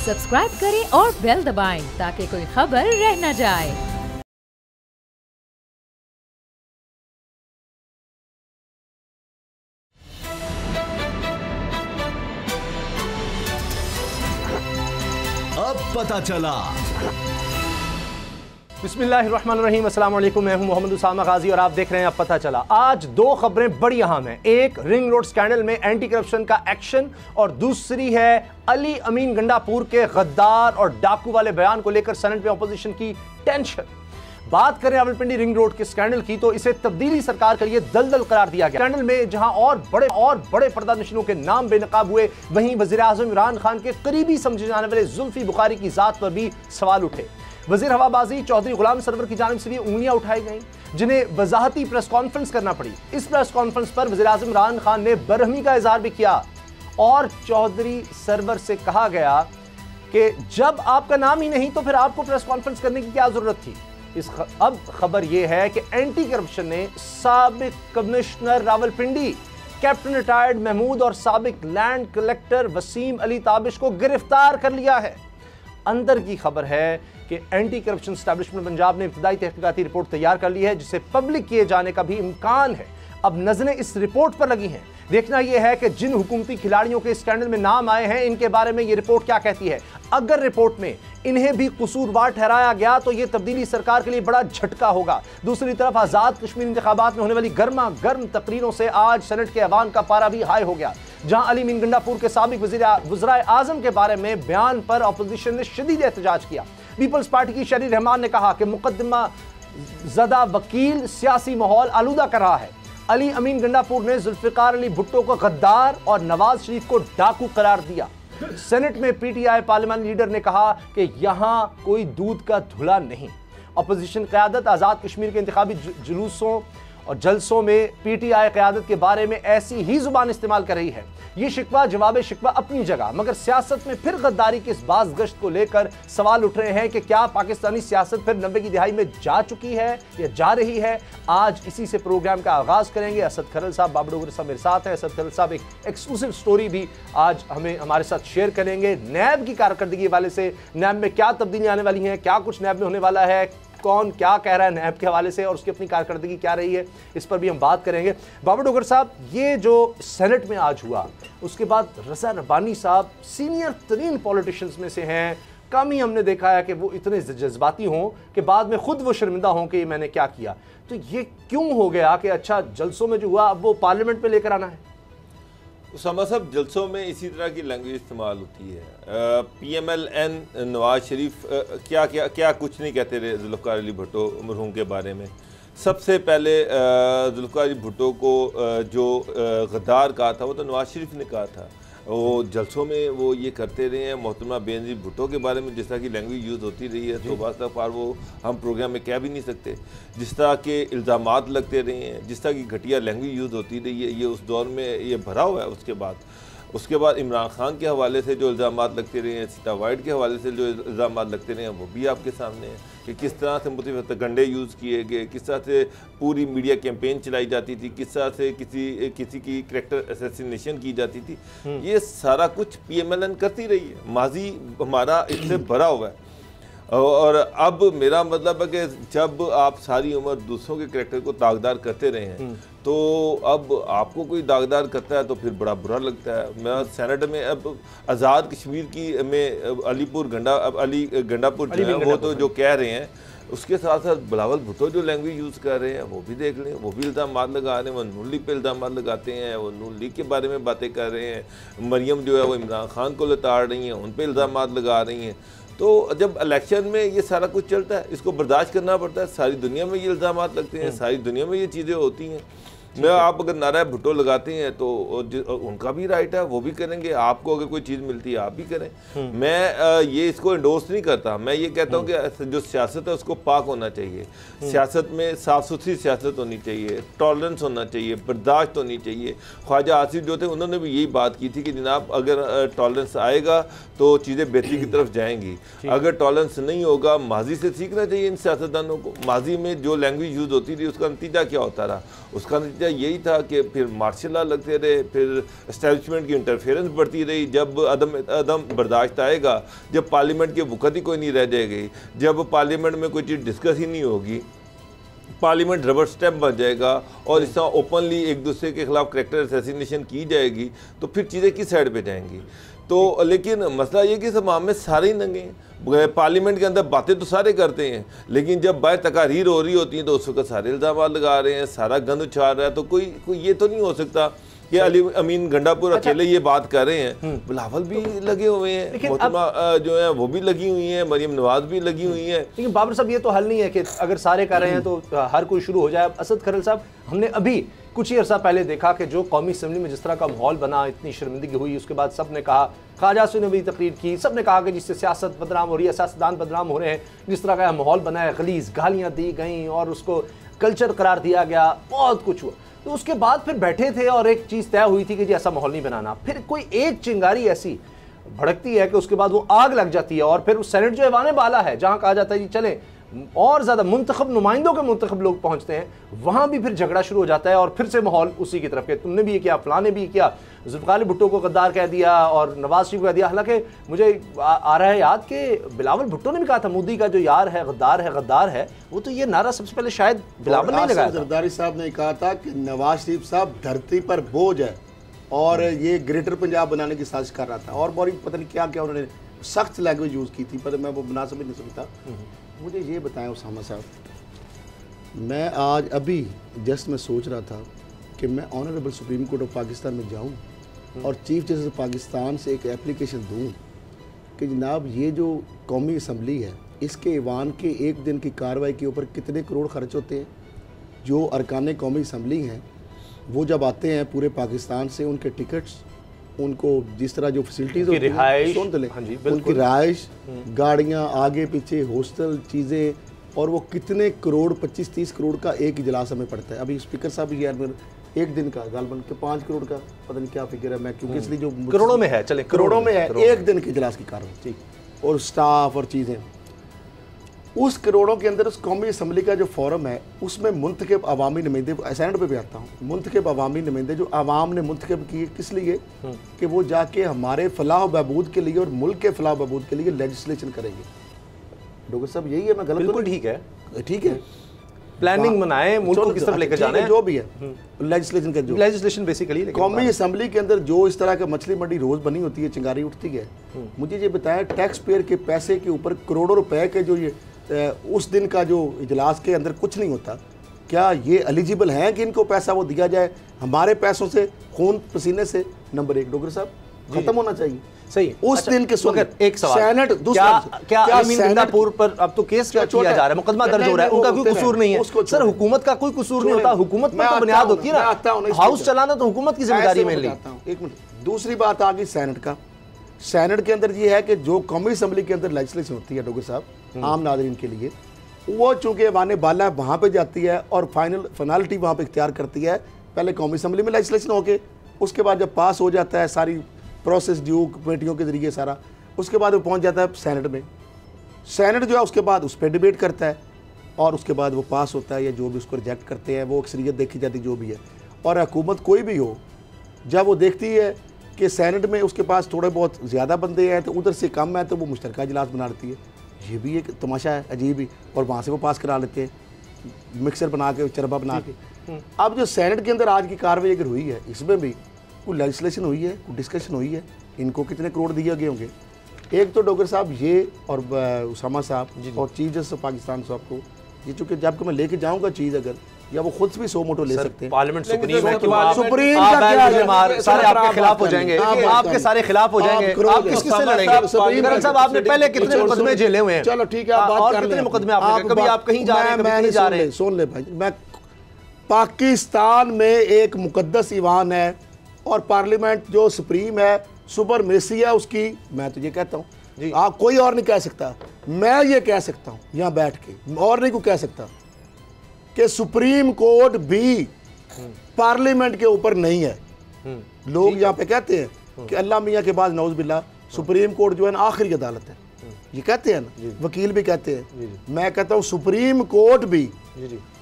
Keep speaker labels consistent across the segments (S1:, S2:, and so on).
S1: Subscribe करें और bell दबाएं ताकि कोई खबर रह न जाए।
S2: अब पता चला।
S3: बिस्मिल्लाहिर्रहमानिर्रहीम, अस्सलाम वालेकुम। मैं हूं मोहम्मद उसामा गाजी और आप देख रहे हैं अब पता चला। आज दो खबरें बड़ी अहम हैं। एक, रिंग रोड स्कैंडल में एंटी करप्शन का एक्शन, और दूसरी है अली अमीन गंडापुर के गद्दार और डाकू वाले बयान को लेकर सेनेट में अपोजिशन की टेंशन। बात करें रावलपिंडी रिंग रोड के स्कैंडल की तो इसे तब्दीली सरकार के लिए दलदल करार दिया गया। स्कैंडल में जहां और बड़े पर्दानशीनों के नाम बेनकाब हुए, वहीं वजीर आजम इमरान खान के करीबी समझे जाने वाले जुल्फी बुखारी की जात पर भी सवाल उठे। वजीर हवाबाजी चौधरी गुलाम सरवर की जानिब से भी उंगलियां उठाई गईं, जिन्हें वजाहती प्रेस कॉन्फ्रेंस करना पड़ी। इस प्रेस कॉन्फ्रेंस पर वजीर आजम इमरान खान ने बरहमी का इजहार भी किया और चौधरी सरवर से कहा गया कि जब आपका नाम ही नहीं तो फिर आपको प्रेस कॉन्फ्रेंस करने की क्या जरूरत थी। अब खबर यह है कि एंटी करप्शन ने साबिक commissioner Rawalpindi captain retired Mahmood और साबिक लैंड कलेक्टर वसीम अली ताबिश को गिरफ्तार कर लिया है। अंदर की खबर है कि एंटी करप्शन एस्टैब्लिशमेंट पंजाब ने इब्तिदाई तहकीकाती रिपोर्ट तैयार कर ली है, जिसे पब्लिक किए जाने का भी इम्कान है। अब नजरें इस रिपोर्ट पर लगी हैं। देखना यह है कि जिन हुकूमती खिलाड़ियों के स्कैंडल में नाम आए हैं, इनके बारे में यह रिपोर्ट क्या कहती है। अगर रिपोर्ट में इन्हें भी कसूरवार ठहराया गया तो यह तब्दीली सरकार के लिए बड़ा झटका होगा। दूसरी तरफ आजाद कश्मीर इंतखाबात में होने वाली गर्मा गर्म तकरीरों से आज सेनेट के ऐवान का पारा भी हाई हो गया, जहां अली अमीन गंडापुर के साबिक वज़ीर आज़म के बारे में बयान पर अपोजिशन ने शदीद एहतजाज किया। पीपल्स पार्टी की शरीर रहमान ने कहा कि मुकदमा ज़दा वकील सियासी माहौल आलूदा कर रहा है। अली अमीन गंडापुर ने जुल्फिकार अली भुट्टो को गद्दार और नवाज शरीफ को डाकू करार दिया। सेनेट में पीटीआई पार्लियामेंट्री लीडर ने कहा कि यहां कोई दूध का धुला नहीं। अपोजिशन क़यादत आज़ाद कश्मीर के इंतखाबी जुलूसों और जलसों में पीटीआई क़यादत के बारे में ऐसी ही जुबान इस्तेमाल कर रही है। ये शिकवा जवाब शिकवा अपनी जगह, मगर सियासत में फिर गद्दारी की इस बाज़ गश्त को लेकर सवाल उठ रहे हैं कि क्या पाकिस्तानी सियासत फिर 90 की दिहाई में जा चुकी है या जा रही है। आज इसी से प्रोग्राम का आगाज़ करेंगे। असद खरल साहब, बाबर डोगर साहब मेरे साथ हैं। असद खरल साहब एक एक्सक्लूसिव स्टोरी भी आज हमारे साथ शेयर करेंगे। नैब की कारकर्दगी के हवाले से, नैब में क्या तब्दीली आने वाली हैं, क्या कुछ नैब में होने वाला है, कौन क्या कह रहा है नैब के हवाले से और उसकी अपनी कारकर्दगी क्या रही है, इस पर भी हम बात करेंगे। बाबर डोगर साहब, ये जो सेनेट में आज हुआ उसके बाद रज़ा रब्बानी साहब सीनियर तरीन पॉलिटिशियंस में से हैं। कम ही हमने देखा है कि वो इतने जज्बाती हों कि बाद में खुद वो शर्मिंदा हों कि मैंने क्या किया। तो ये क्यों हो गया कि अच्छा जलसों में जो हुआ अब वो पार्लियामेंट में लेकर आना है?
S4: उसामा साहब, जलसों में इसी तरह की लैंग्वेज इस्तेमाल होती है। PMLN नवाज शरीफ क्या क्या क्या कुछ नहीं कहते रहे जुल्फ़िकार अली भुट्टो मरहूम के बारे में। सबसे पहले जुल्फ़िकार अली भुट्टो को जो गद्दार कहा था वो तो नवाज शरीफ ने कहा था। वो जलसों में वो ये करते रहे हैं। मोहतरमा बेनज़ीर भुट्टो के बारे में जिस तरह की लैंग्वेज यूज़ होती रही है तो बार वो हम प्रोग्राम में कह भी नहीं सकते। जिस तरह के इल्ज़ामात लगते रहे हैं, जिस तरह की घटिया लैंग्वेज यूज़ होती रही है, ये उस दौर में ये भरा हुआ है। उसके बाद इमरान खान के हवाले से जो इल्ज़ामात लगते रहे हैं, सीता वाइट के हवाले से जो इल्ज़ामात लगते रहे हैं, वो भी आपके सामने हैं कि किस तरह से मुख्तलिफ गंडे यूज़ किए गए, किस तरह से पूरी मीडिया कैंपेन चलाई जाती थी, किस तरह से किसी की करैक्टर असैसिनेशन की जाती थी। ये सारा कुछ PMLN करती रही है। माजी हमारा इससे भरा हुआ है। और अब मेरा मतलब है कि जब आप सारी उम्र दूसरों के करैक्टर को दागदार करते रहे हैं तो अब आपको कोई दागदार करता है तो फिर बड़ा बुरा लगता है। मैं सेनेट में अब आज़ाद कश्मीर की में अली गंडापुर जो है वो तो जो कह रहे हैं, उसके साथ साथ बिलावल भुट्टो जो लैंग्वेज यूज़ कर रहे हैं वो भी देख लें। वो भी इल्ज़ाम लगा रहे हैं, वो नून लीग पे इल्ज़ाम लगाते हैं, वो नून लीग के बारे में बातें कर रहे हैं। मरियम जो है वो इमरान खान को लताड़ रही हैं, उन पर इल्ज़ाम लगा रही हैं। तो जब इलेक्शन में ये सारा कुछ चलता है, इसको बर्दाश्त करना पड़ता है। सारी दुनिया में ये इल्ज़ामात लगते हैं, सारी दुनिया में ये चीज़ें होती हैं। मैं आप अगर नारा भुट्टो लगाते हैं तो उनका भी राइट है, वो भी करेंगे। आपको अगर कोई चीज़ मिलती है आप भी करें। मैं ये इसको इंडोर्स नहीं करता। मैं ये कहता हूँ कि जो सियासत है उसको पाक होना चाहिए। सियासत में साफ़ सुथरी सियासत होनी चाहिए, टॉलरेंस होना चाहिए, बर्दाश्त होनी चाहिए। ख्वाजा आसिफ जो थे उन्होंने भी यही बात की थी कि जनाब अगर टॉलरेंस आएगा तो चीज़ें बेहतरी की तरफ जाएंगी, अगर टॉलरेंस नहीं होगा माजी से सीखना चाहिए इन सियासतदानों को। माजी में जो लैंग्वेज यूज़ होती थी उसका नतीजा क्या होता रहा? उसका नतीजा नतीजा यही था कि फिर मार्शल लॉ लगते रहे, फिर एस्टेब्लिशमेंट की इंटरफेरेंस बढ़ती रही। जब अदम बर्दाश्त आएगा, जब पार्लियामेंट की वक़्त ही कोई नहीं रह जाएगी, जब पार्लियामेंट में कोई चीज़ डिस्कस ही नहीं होगी, पार्लियामेंट रबर स्टैम्प बन जाएगा और इस तरह ओपनली एक दूसरे के खिलाफ कैरेक्टर असैसिनेशन की जाएगी, तो फिर चीज़ें किस साइड पे जाएंगी। तो लेकिन मसला ये कि सब में सारे ही नंगे हैं। पार्लियामेंट के अंदर बातें तो सारे करते हैं, लेकिन जब बाहर तकारीर हो रही होती है तो उस वक्त सारे इल्ज़ाम लगा रहे हैं, सारा गंद उछाल रहा है। तो कोई ये तो नहीं हो सकता कि अली अमीन गंडापुर अकेले ये बात कर रहे हैं, बिलावल भी लगे हुए हैं, मोहतरमा जो है वो भी लगी हुई हैं, मरियम नवाज भी लगी हुई हैं।
S3: लेकिन बाबर साहब ये तो हल नहीं है कि अगर सारे कर रहे हैं तो हर कोई शुरू हो जाए। असद खरल साहब, हमने अभी कुछ ही अर्सा पहले देखा कि जो कौमी असम्बली में जिस तरह का माहौल बना, इतनी शर्मिंदगी हुई, उसके बाद सब ने कहा, ख्वाजा ने भी तकरीर की, सब ने कहा कि जिससे सियासत बदनाम हो रही है, सियासतदान बदनाम हो रहे हैं, जिस तरह का माहौल बना है, गलीज गालियाँ दी गई और उसको कल्चर करार दिया गया, बहुत कुछ हुआ। तो उसके बाद फिर बैठे थे और एक चीज़ तय हुई थी कि जी ऐसा माहौल नहीं बनाना। फिर कोई एक चिंगारी ऐसी भड़कती है कि उसके बाद वो आग लग जाती है और फिर उस सेनेट जो ऐवान बाला है, जहाँ कहा जाता है जी चले और ज़्यादा मुंतखब नुमाइंदों के मुंतखब लोग पहुँचते हैं, वहाँ भी फिर झगड़ा शुरू हो जाता है और फिर से माहौल उसी की तरफ के, तुमने भी ये किया, फलां ने भी किया, जुल्फ़िकार अली भुट्टो को गद्दार कह दिया और नवाज शरीफ को कह दिया। हालांकि मुझे आ रहा है याद कि बिलावल भुट्टो ने भी कहा था मोदी का जो यार है गद्दार है, वो तो ये नारा सबसे पहले शायद बिलावल ने लगाया था।
S2: जरदारी साहब ने कहा था कि नवाज शरीफ साहब धरती पर बोझ है और ये ग्रेटर पंजाब बनाने की साजिश कर रहा था और बड़ी पता नहीं क्या क्या उन्होंने सख्त लैंग्वेज यूज़ की थी, पर मैं वो मुनासिब नहीं समझता। मुझे ये बताएं उसामा साहब, मैं आज अभी जस्ट मैं सोच रहा था कि मैं honourable supreme court of Pakistan में जाऊं और चीफ जस्टिस पाकिस्तान से एक एप्लीकेशन दूं कि जनाब ये जो कौमी असम्बली है, इसके ईवान के एक दिन की कार्रवाई के ऊपर कितने करोड़ खर्च होते हैं। जो अरकान कौमी असम्बली हैं वो जब आते हैं पूरे पाकिस्तान से, उनके टिकट्स, उनको जिस तरह जो फैसिलिटीज़ होती हैं, उनकी रिहाइश, गाड़ियाँ आगे पीछे, हॉस्टल, चीज़ें, और वो कितने करोड़, 25-30 करोड़ का एक इजलास हमें पड़ता है। अभी स्पीकर साहब भी यार एक दिन का गालबन के 5 करोड़ का पता नहीं क्या फिगर है, मैं क्योंकि इसलिए जो
S3: करोड़ों में है, चले
S2: करोड़ों में है एक दिन के इजलास की कार्रवाई और स्टाफ और चीज़ें। उस करोड़ों के अंदर उस कौमी असम्बली का जो फोरम है उसमें मुंतखब अवामी नुमाइंदे, सेनेट पे भी आता हूँ, मुंतखब अवामी नुमाइंदे जो आवाम ने मुंतखब किए, किस लिए कि वो जाके हमारे फलाह बहबूद के लिए और मुल्क के फलाह बहबूद के लिए लेजिस्लेशन करेंगे। डॉक्टर साहब यही है, मैं गलत?
S3: बिल्कुल ठीक है,
S2: ठीक है,
S3: प्लानिंग बनाए, मुल्क को किस तरफ लेकर जाना है,
S2: जो भी है लेजिस्लेशन का, जो
S3: लेजिस्लेशन बेसिकली
S2: कौमी असम्बली के अंदर जो इस तरह का मछली मंडी रोज बनी होती है, चिंगारी उठती है। मुझे ये बताया टैक्स पेयर के पैसे के ऊपर करोड़ों रुपए के जो ये उस दिन का जो इजलास के अंदर कुछ नहीं होता, क्या ये एलिजिबल हैं कि इनको पैसा वो दिया जाए हमारे पैसों से, खून पसीने से? नंबर 1 डॉक्टर साहब खत्म होना चाहिए।
S3: सही,
S2: उस दिन के
S3: एक सवाल,
S2: सेनेट
S3: क्या अमीन गंडापुर पर अब तो केस किया जा रहा है, मुकदमा दर्ज हो रहा है, उनका कोई कसूर नहीं है सर, हुकूमत का कोई कसूर नहीं होता, हुकूमत में तो बुनियाद होती है ना, हाउस चलाना तो हुकूमत की जिम्मेदारी में ली।
S2: एक मिनट, दूसरी बात आ गई सेनेट का। सेनेट के अंदर ये है कि जो कौमी असम्बली के अंदर लेजिस्लेशन होती है डॉक्टर साहब आम नाज़रीन के लिए, वो चूंकि वाने बाला वहाँ पे जाती है और फाइनलिटी वहाँ पे इख्तियार करती है। पहले कौमी असम्बली में लेजिस्लेशन होके उसके बाद जब पास हो जाता है सारी प्रोसेस ड्यू कमेटियों के जरिए सारा, उसके बाद वो पहुँच जाता है सेनेट में। सेनेट जो है उसके बाद उस पर डिबेट करता है और उसके बाद वो पास होता है या जो भी उसको रिजेक्ट करते हैं, वो अक्सरियत देखी जाती जो भी है। और हुकूमत कोई भी हो, जब वो देखती है कि सेनेट में उसके पास थोड़े बहुत ज़्यादा बंदे हैं तो उधर से कम है, तो वो मुश्तरका इजलास बना लेती है। ये भी एक तमाशा है अजीब ही, और वहाँ से वो पास करा लेते हैं मिक्सर बना के, चरबा बना के। अब जो सेनेट के अंदर आज की कार्रवाई अगर हुई है, इसमें भी कोई लेजिस्लेशन हुई है, कोई डिस्कशन हुई है, इनको कितने करोड़ दिए गए होंगे? एक तो डॉक्टर साहब ये और उसामा साहब और चीफ जस्टिस पाकिस्तान साहब को, ये चूँकि जब मैं लेके जाऊँगा चीज़ अगर, या वो खुद भी 100 मोटो ले सकते हैं।
S3: पार्लियामेंट सुप्रीम है,
S2: सुप्रीम का क्या,
S3: सारे आपके खिलाफ हो जाएंगे, आपके सारे खिलाफ हो जाएंगे, आप किससे लड़ेंगे? सुप्रीम साहब आपने पहले कितने मुकदमे झेले हुए हैं?
S2: चलो ठीक है, आप बात कर
S3: कितने मुकदमे आपने, कभी आप कहीं जा रहे हैं, कभी नहीं जा रहे हैं?
S2: सुन ले भाई, मैं पाकिस्तान में एक मुकद्दस ईवान है और पार्लियामेंट जो सुप्रीम है, सुपरमेसी है उसकी, मैं तो ये कहता हूँ, आप कोई और नहीं कह सकता, मैं ये कह सकता हूँ यहाँ बैठ के, और नहीं को कह सकता कि सुप्रीम कोर्ट भी पार्लियामेंट के ऊपर नहीं है। लोग यहाँ पे कहते हैं कि अल्लाह मियाँ के बाद नौज बिल्ला सुप्रीम कोर्ट जो है ना आखिरी अदालत है, ये कहते हैं ना, वकील भी कहते हैं। मैं कहता हूँ सुप्रीम कोर्ट भी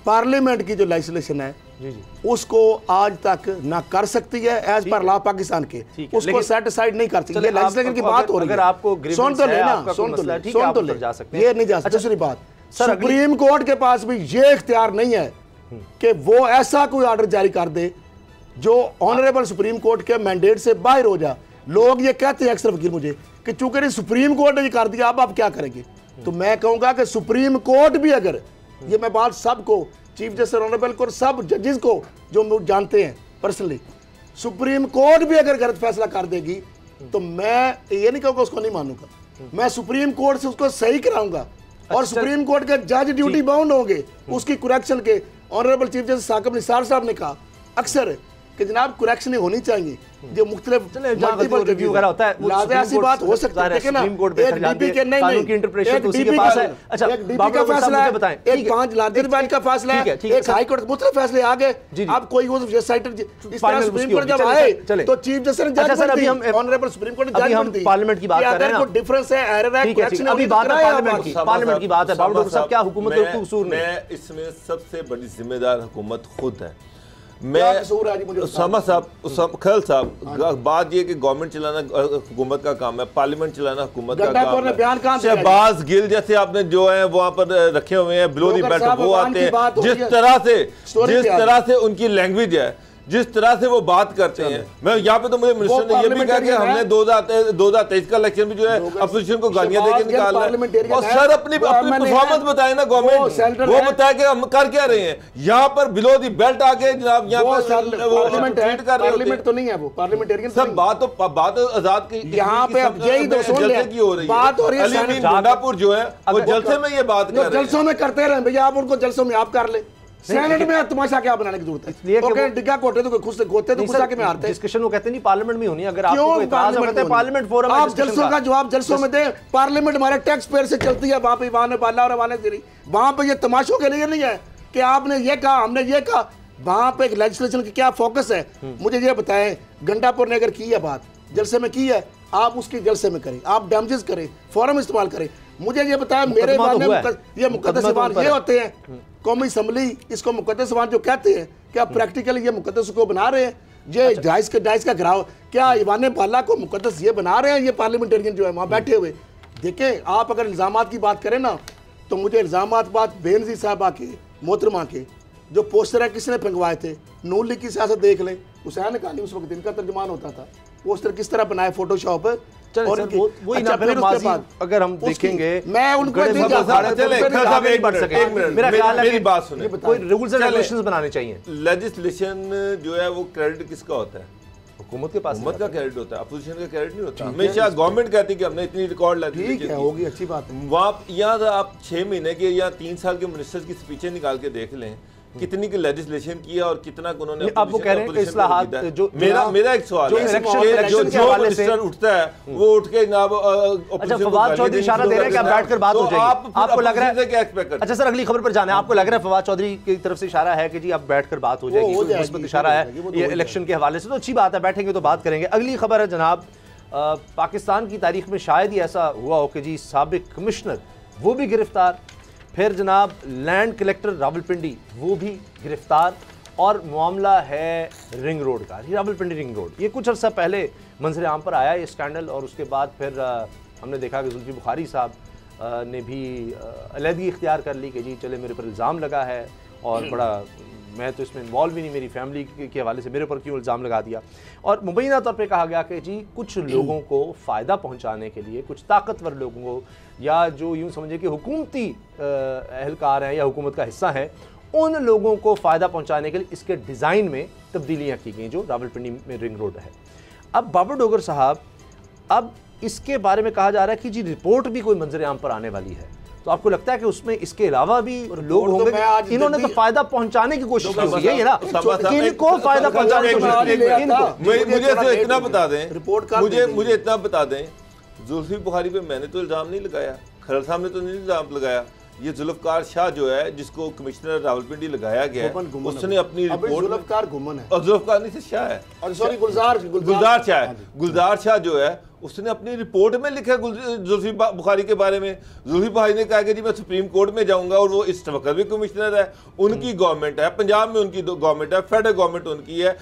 S2: पार्लियामेंट की जो लेजिस्लेशन है
S3: जी जी,
S2: उसको आज तक ना कर सकती है एज पर लॉ पाकिस्तान के, उसको सेट साइड नहीं कर सकती। ये लेजिस्लेशन की बात हो रही है, सुन तो लेना, सुन तो ले, ये नहीं जा सकती। दूसरी बात, सुप्रीम कोर्ट के पास भी ये इख्तियार नहीं है कि वो ऐसा कोई ऑर्डर जारी कर दे जो ऑनरेबल सुप्रीम कोर्ट के मैंडेट से बाहर हो जाए। लोग ये कहते हैं अक्सर वकील मुझे कि चूंकि सुप्रीम कोर्ट ने ये कर दिया, अब आप क्या करेंगे? तो मैं कहूंगा कि सुप्रीम कोर्ट भी अगर, ये मैं बात सबको, चीफ जस्टिस ऑनरेबल को, सब जजेस को जो जानते हैं पर्सनली, सुप्रीम कोर्ट भी अगर गलत फैसला कर देगी तो मैं ये नहीं कहूँगा उसको नहीं मानूंगा, मैं सुप्रीम कोर्ट से उसको सही कराऊंगा और सुप्रीम कोर्ट के जज ड्यूटी बाउंड होंगे उसकी करेक्शन के। Honourable chief justice Saqib Nisar साहब ने कहा अक्सर कि जनाब करेक्शन होनी चाहिए जो मुख्तलिफ मल्टीपल रिव्यू वगैरह होता है, ऐसी बात हो सकती है कि ना एक डीपी के नहीं एक डीपी का है, अच्छा डीपी का फैसला है, एक 5 लार्जर बेंच का फैसला है, एक हाई कोर्ट मुख्तलिफ फैसले आ गए। अब कोई वो साइटेड इस तरह सुप्रीम कोर्ट जब आए तो चीफ जस्टिस ने जजमेंट दी, ऑनरेबल सुप्रीम कोर्ट ने जजमेंट दी,
S3: पार्लियामेंट की बात कर रहे हैं,
S2: अगर कोई डिफरेंस है, एरर है, करेक्शन
S3: अभी बात है पार्लियामेंट की बात है। बाबू डॉक्टर साहब, क्या हुकूमत का कोई कसूर नहीं?
S4: मैं इसमें सबसे बड़ी जिम्मेदार हुकूमत खुद है। मैं उसामा साहब, खैल साहब, बात ये कि गवर्नमेंट चलाना हुकूमत का काम है, पार्लियामेंट चलाना हुकूमत का काम है। शहबाज गिल जैसे आपने जो है वहां पर रखे हुए हैं बिलो दी बेल्ट, वो आते हैं जिस तरह से उनकी लैंग्वेज है, जिस तरह से वो बात करते हैं। मैं यहाँ पे तो मुझे मिनिस्टर ने ये भी कहा कि हमने 2023 का इलेक्शन में जो है अपोजिशन को गालियां देके निकालना है। और सर अपनी परफॉर्मेंस बताए ना गवर्नमेंट, वो बताए कि हम कर क्या रहे हैं। यहाँ पर बिलो दी बेल्ट आके जनाब यहाँ पर
S2: पार्लियामेंट तो नहीं है, वो पार्लियामेंटेरियन
S4: सब बात आजाद की
S2: यहाँ पे जलसे
S4: की हो रही है। गंडापुर जो है वो जलसे में ये बात कर रहे हैं,
S2: जलसों में करते रहे भैया, आप उनको जलसों में आप कर ले, सेनेट में तमाशा क्या बनाने की जरूरत है? इसलिए कि डिग्गा कोटे तो खुद से गोते तो गुस्सा के में हारते हैं।
S3: डिस्कशन वो कहते नहीं पार्लियामेंट में होनी है, अगर आपको कोई इतराज है पार्लियामेंट फोरम में
S2: आप जलसों का जवाब जलसों में दे। पार्लियामेंट हमारे टैक्स पेयर से चलती है, वहां पे वहां ने बाला और वाने तेरी, वहां पे ये तमाशों के लिए नहीं है कि आपने ये कहा हमने ये कहा। वहां पे एक लेजिस्लेशन की क्या फोकस है मुझे ये बताएं। गंडापुर ने अगर की है बात जलसे में की है, आप उसकी जलसे में करें, आप डैमेजेस करें, फोरम इस्तेमाल करें। मुझे ये बताया मेरे ये मुकद्दस ईमान ये होते हैं कौमी असम्बली, इसको मुकद्दस ईमान जो कहते हैं, क्या प्रैक्टिकली ये मुकद्दस को बना रहे हैं? ये डाइस का घिराव, क्या ईवान बाला को मुकद्दस ये बना रहे हैं? ये पार्लियामेंटेरियन जो है वहाँ बैठे हुए। देखें आप अगर इल्ज़ामात की बात करें ना तो मुझे इल्ज़ामात बात बेनज़ीर साहबा के, मोहतरमा के, जो पोस्टर है किसने फंगवाए थे, नून लीग की सियासत देख लें, हुसैन खानी उस वक्त इनका तर्जुमान होता था, पोस्टर किस तरह बनाए फोटोशॉप।
S3: और वही ना फिर माजी अगर हम देखेंगे,
S2: मैं उनको
S3: मेरा ख्याल है मेरी बात सुने, कोई रूल्स एंड रेगुलेशंस बनाने चाहिए।
S4: लेजिस्लेशन जो है वो क्रेडिट किसका होता है?
S3: हुकूमत के पास,
S4: हुकूमत का क्रेडिट होता है, अपोजिशन का क्रेडिट नहीं होता। हमेशा गवर्नमेंट कहती है कि हमने इतनी रिकॉर्ड
S2: लेजिस्लेशन होगी, अच्छी बात है।
S4: वहाँ यहाँ आप 6 महीने के या 3 साल के मिनिस्टर्स की स्पीचें निकाल के देख लें कितनी की लेजिस्लेशन किया और कितना उन्होंने।
S3: आप वो कह रहे हैं कि इस्लाहात जो
S4: मेरा एक सवाल है, जो मिनिस्टर उठता है वो उठ के जनाब,
S3: अच्छा फवाद चौधरी इशारा दे रहे हैं कि आप बैठकर बात हो जाएगी, आपको लग रहा है क्या एक्सपेक्ट करते हैं? अच्छा सर अगली खबर पर जाना है, आपको लग रहा है फवाद चौधरी की तरफ से इशारा है कि जी आप बैठकर बात हो जाएगी, मुस्बत इशारा है ये इलेक्शन के हवाले से, तो अच्छी बात है, बैठेंगे तो बात करेंगे। अगली खबर है जनाब, पाकिस्तान की तारीख में शायद ही ऐसा हुआ हो कि जी साबिक कमिश्नर वो भी गिरफ्तार, फिर जनाब लैंड कलेक्टर रावलपिंडी वो भी गिरफ्तार, और मामला है रिंग रोड का, रावलपिंडी रिंग रोड। ये कुछ अर्सा पहले मंजर आम पर आया ये स्कैंडल, और उसके बाद फिर हमने देखा कि जुल्फी बुखारी साहब ने भी अलहदगी इख्तियार कर ली कि जी चले मेरे पर इल्ज़ाम लगा है और बड़ा मैं तो इसमें इन्वॉल्व ही नहीं, मेरी फैमिली के हवाले से मेरे ऊपर क्यों इल्ज़ाम लगा दिया। और मुबैना तौर पे कहा गया कि जी कुछ लोगों को फ़ायदा पहुंचाने के लिए, कुछ ताकतवर लोगों को, या जो यूँ समझे कि हुकूमती एहलकार हैं या हुकूमत का हिस्सा है, उन लोगों को फ़ायदा पहुंचाने के लिए इसके डिज़ाइन में तब्दीलियाँ की गई जो रावलपिंडी में रिंग रोड है। अब बाबर डोगर साहब, अब इसके बारे में कहा जा रहा है कि जी रिपोर्ट भी कोई मंजर आम पर आने वाली है, तो आपको लगता है कि उसमें इसके अलावा भी लोग होंगे? इन्होंने तो फायदा पहुंचाने की कोशिश की है ना, इनको फायदा पहुंचाने की कोशिश।
S4: मुझे इतना बता दें, मुझे इतना बता दें, जुल्फी बुखारी पे मैंने तो इल्जाम नहीं लगाया, खरल साहब ने तो नहीं इल्जाम लगाया, ये जुल्फकार शाह जो है जिसको कमिश्नर रावलपिंडी लगाया गया है, उसने अपनी रिपोर्ट,
S2: जुल्फकार गुमन है
S4: और जुल्फकार नहीं से शाह है,
S2: और सॉरी गुलजार
S4: शाह है, गुलजार शाह जो है उसने अपनी रिपोर्ट में लिखा है जुल्फी बुखारी के बारे में। जुल्फी बुखारी ने कहा कि जी मैं सुप्रीम कोर्ट में जाऊंगा, और वो इस वक्त भी कमिश्नर है, उनकी गवर्नमेंट है, पंजाब में उनकी गवर्नमेंट है, फेडरल गवर्नमेंट उनकी है,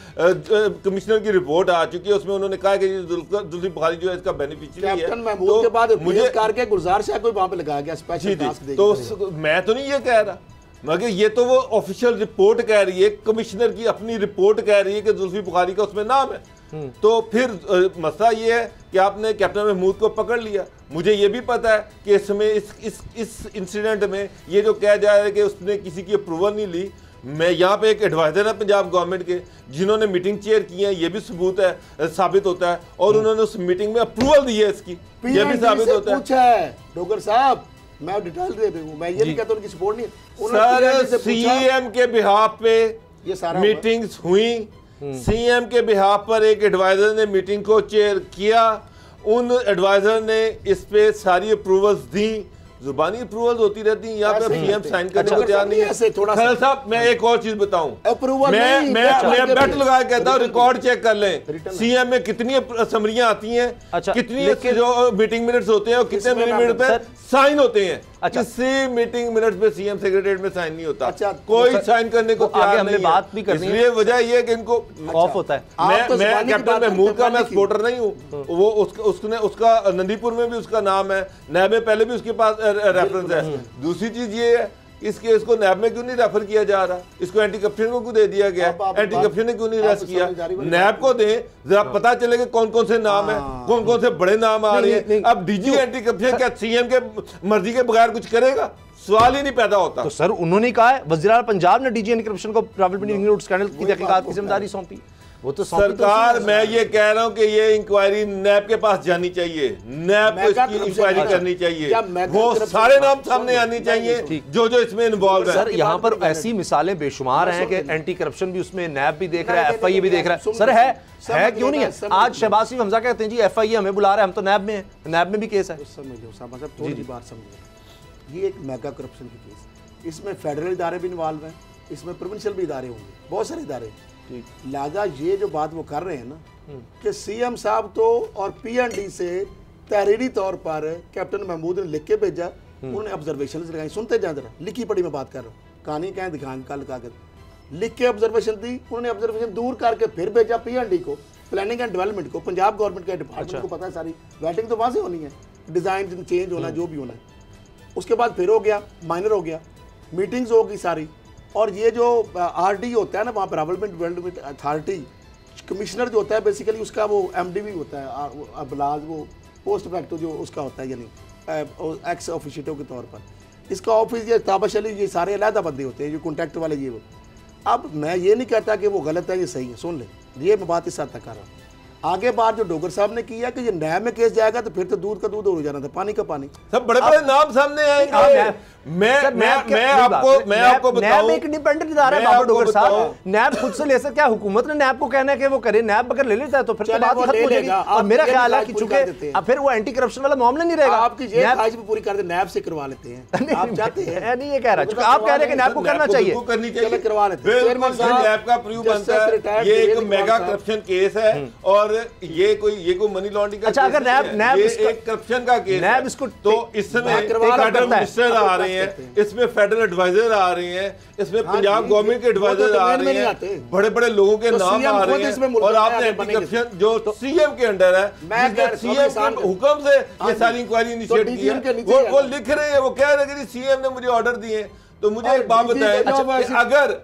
S4: कमिश्नर की रिपोर्ट आ चुकी है, उसमें उन्होंने कहा कि जुल्फी बुखारी जो है इसका बेनिफिशियरी है।
S2: कैप्टन महमूद के बाद मुझे करके गुलजार शाह को वहां पे लगाया गया स्पेशल टास्क।
S4: तो मैं तो नहीं ये कह रहा, मगर ये तो वो ऑफिशियल रिपोर्ट कह रही है, कमिश्नर की अपनी रिपोर्ट कह रही है कि जुल्फी बुखारी का उसमें नाम है। तो फिर मसला ये है कि आपने कैप्टन महमूद को पकड़ लिया। मुझे ये भी पता है कि इसमें इस इंसिडेंट में ये जो कहा जा रहा है कि उसने किसी की अप्रूवल नहीं ली। मैं यहाँ पे एक एडवाइजर है पंजाब गवर्नमेंट के जिन्होंने मीटिंग चेयर की है, ये भी सबूत है, साबित होता है, और उन्होंने उस मीटिंग में अप्रूवल दी है इसकी, ये भी साबित होता है।
S2: डॉक्टर साहब मैं डिटेल दे दूं, मैं ये नहीं कहता उनकी सपोर्ट नहीं,
S4: सर सीएम के बिहाफ पे ये सारा मीटिंग्स हुई, सीएम के बिहाफ पर एक एडवाइजर ने मीटिंग को चेयर किया, उन एडवाइजर ने इस पे सारी अप्रूवल्स दी, जुबानी अप्रूवल्स होती रहती हैं, यहाँ पे सीएम साइन करने को तैयार नहीं है। खैर साहब मैं एक और चीज बताऊं, मैं बेट लगा के कहता हूँ रिकॉर्ड चेक कर लें, सीएम में कितनी असम्बलियां आती हैं, कितनी जो मीटिंग मिनट्स होते हैं और कितने मिनट पे साइन होते हैं। किसी मीटिंग मिनट्स पे सीएम सेक्रेटरीट में साइन नहीं होता, कोई साइन करने को तैयार नहीं है।
S3: बात भी करनी है,
S4: इसलिए वजह ये है कि इनको
S3: खौफ होता है।
S4: मैं कैप्टन महमूद का मैं सपोर्टर नहीं हूँ, वो उसका नंदीपुर में भी उसका नाम है, नैब में पहले भी उसके पास रेफरेंस है। दूसरी चीज ये है इस केस को नैब में क्यों नहीं रेफर किया जा रहा, इसको एंटी करप्शन को क्यों दे दिया गया, एंटी करप्शन ने क्यों नहीं अरेस्ट किया, नैब को दें, जरा पता चलेगा कौन कौन से नाम है, कौन कौन से बड़े नाम आ रहे हैं। अब डीजी एंटी करप्शन क्या सीएम के मर्जी के बगैर कुछ करेगा, सवाल ही नहीं पैदा होता।
S3: तो सर उन्होंने कहा है, वज़ीर आला पंजाब ने डीजी एंटी करप्शन को रावलपिंडी रिंग रोड स्कैंडल की तहकीकात की जिम्मेदारी सौंपी। वो तो
S4: सरकार, मैं ये कह रहा हूं कि ये इंक्वायरी नैब के पास जानी चाहिए, नैब को इसकी इंक्वायरी करनी चाहिए, वो सारे नाम सामने आनी चाहिए जो जो इसमें इन्वॉल्व है।
S3: सर यहाँ पर ऐसी मिसालें बेशुमार हैं कि एंटी करप्शन भी उसमें नैब भी देख रहा है, एफआईए भी देख रहा है। सर है क्यों नहीं है? आज शहबाज शरीफ हमजा कहते हैं जी एफआईए हमें बुला रहा है, हम तो नैब में हैं, नैब में भी केस है।
S2: थोड़ी बात समझो, ये एक मेगा करप्शन की केस, इसमें फेडरल इदारे भी इन्वॉल्व हैं, इसमें प्रोविंशियल भी इदारे होंगे, बहुत सारे इदारे। लिहाजा ये जो बात वो कर रहे हैं ना कि सीएम साहब तो और पीएनडी से तहरीरी तौर पर कैप्टन महमूद ने लिख के भेजा, उन्होंने ऑब्जर्वेशन लगाई। सुनते जाए जरा, लिखी पढ़ी मैं बात कर रहा हूँ, कहानी कहें दिखाएं कल कागज लिख के ऑब्जर्वेशन दी, उन्होंने ऑब्जर्वेशन दूर करके फिर भेजा पीएनडी को, प्लानिंग एंड डेवलपमेंट को, पंजाब गवर्नमेंट के डिपार्टमेंट को पता है सारी वेटिंग तो वहाँ से होनी है, डिजाइन चेंज होना जो भी होना है। उसके बाद फिर हो गया माइनर हो गया, मीटिंग्स होगी सारी, और ये जो आरडी होता है ना वहाँ पर रावलपिंडी डेवलपमेंट अथॉरिटी कमिश्नर जो होता है बेसिकली उसका वो एमडी भी होता है, अबलाज वो पोस्ट फैक्टो जो उसका होता है, यानी एक्स ऑफिशियो के तौर पर इसका ऑफिस, ये ताबश अली, ये सारे अलहदा बंदे होते हैं जो कॉन्टैक्ट वाले ये वो। अब मैं ये नहीं कहता कि वो गलत है, ये सही है, सुन ले, ये मैं बात इस हद तक कर रहा हूँ। आगे बात जो डोगर साहब ने किया कि ये नैब में केस जाएगा तो फिर तो दूध का दूध हो जाना था, पानी का पानी।
S4: सब बड़े बड़े नाम सामने आएंगे। मैं आपको बताऊं,
S3: नैब एक इंडिपेंडेंट इदारा है बाबा डोगर साहब, नैब खुद से ले सकता है, हुकूमत ने नैब को कहना है कि वो करे, नैब अगर ले लेता है तो फिर तो बात खत्म हो जाएगी। और मेरा ख्याल है कि चूंकि अब फिर वो एंटी करप्शन वाला मामला नहीं रहेगा,
S2: आपकी ये ख्वाहिश भी पूरी कर दे, नैब से करवा लेते हैं, आप चाहते हैं?
S3: नहीं ये कह रहा, चूंकि आप कह रहे हैं कि नैब को करना चाहिए,
S4: करनी चाहिए,
S2: करवा लेते हैं।
S4: नैब का प्रूफ बनता है, ये एक मेगा करप्शन केस है और ये कोई मनी लॉन्ड्रिंग का,
S3: अच्छा अगर नैब
S4: एक करप्शन का केस है, इसको तो इसमें फेडरल मिनिस्टर आ रहे हैं, इसमें फेडरल एडवाइजर आ रहे हैं, इसमें पंजाब गवर्नमेंट के एडवाइजर आ रहे हैं, बड़े बड़े लोगों के नाम आ रहे हैं, और आपने एंटी करप्शन जो सीएम के अंडर है, सीएम के हुक्म से ये सारी इंक्वायरी इनिशिएट की है, वो लिख रहे हैं, वो कह रहे हैं कि सीएम ने मुझे ऑर्डर दिए। तो मुझे एक बात बताएं,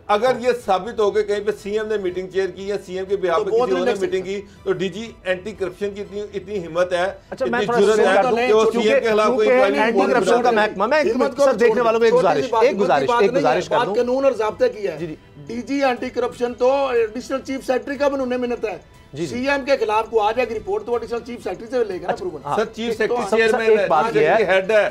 S4: अगर ये साबित हो गए कहीं पे सीएम ने मीटिंग चेयर की या सीएम के बिहाफ पे किसी और ने मीटिंग की, तो डीजी एंटी करप्शन की इतनी हिम्मत है, इतनी जुर्रत है कि वो सीएम के खिलाफ कोई
S3: एंटी करप्शन का महकमा, मैं सर देखने वालों को एक गुजारिश कर दूं,
S2: कानून और ज़ाब्ते की है, डीजी एंटी करप्शन तो एडिशनल चीफ सेक्रेटरी का बनने मिन्नत है, सीएम के खिलाफ को आ जाएगी रिपोर्ट तो एडिशनल चीफ सेक्रेटरी से लेगा approval.
S4: Sir chief secretary chairman है, बात ये है, हेड है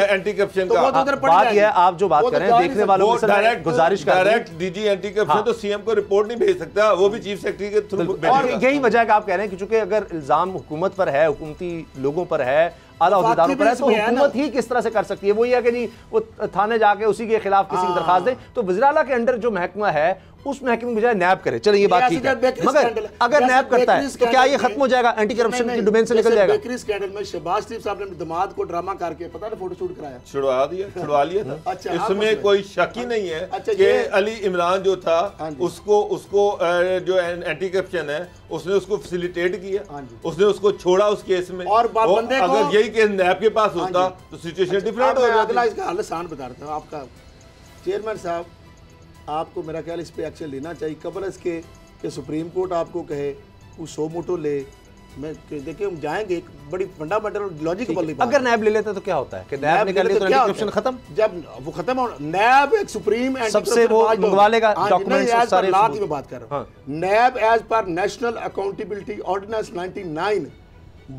S4: एंटी करप्शन का,
S3: बात ये है, आप जो बात कर रहे हैं देखने वालों को
S4: डायरेक्ट गुजारिश डायरेक्ट डीजी एंटी करप्शन तो सीएम को रिपोर्ट नहीं भेज सकता, वो भी चीफ सेक्रेटरी के थ्रू।
S3: और यही वजह है कि आप कह रहे हैं कि चूंकि अगर इल्जाम हुकूमत पर है, हुकूमती लोगों पर है आला अहदेदारों पर है, तो हुकूमत ही किस तरह से कर सकती है? वही है कि जी वो थाने जाके उसी के खिलाफ किसी की दरखास्त दे, तो वज़ीर आला के अंडर जो महकमा है उस महकमे की बजाय नैब करे। चलिए ये बात ठीक है, मगर अगर नैब करता है तो क्या ये खत्म हो जाएगा, एंटी करप्शन की डोमेन से निकल जाएगा?
S2: बेकरी स्कैंडल में शहबाज शरीफ साहब ने दामाद को ड्रामा करके पता है फोटोशूट कराया,
S4: छुड़वा लिया था।
S2: अच्छा,
S4: इसमें कोई शक ही नहीं है कि अली इमरान जो था उसको जो एंटी करप्शन है उसने उसको फैसिलिटेट किया, उसने उसको छोड़ा उस केस में।
S2: और बंदे को
S4: अगर यही केस नैब के पास होता तो सिचुएशन डिफरेंट हो जाती।
S2: अगला इसका हाल आसान बता रहा था आपका चेयरमैन साहब, आपको मेरा ख्याल इस पे एक्शन लेना चाहिए कबल इसके कि सुप्रीम कोर्ट आपको कहे वो सो मोटो ले। मैं देखिए हम जाएंगे, एक बड़ी फंडामेंटल लॉजिकल बात।
S3: अगर नैब ले लेता तो क्या होता है कि नैब निकाल ले तो एंटी करप्शन खत्म?
S2: जब वो खत्म हो, नैब एक सुप्रीम
S3: सबसे वो मंगवा लेगा डॉक्यूमेंट्स सारे।
S2: मैं बात कर रहा हूं, नैब एज पर नेशनल अकाउंटेबिलिटी ऑर्डिनेंस 99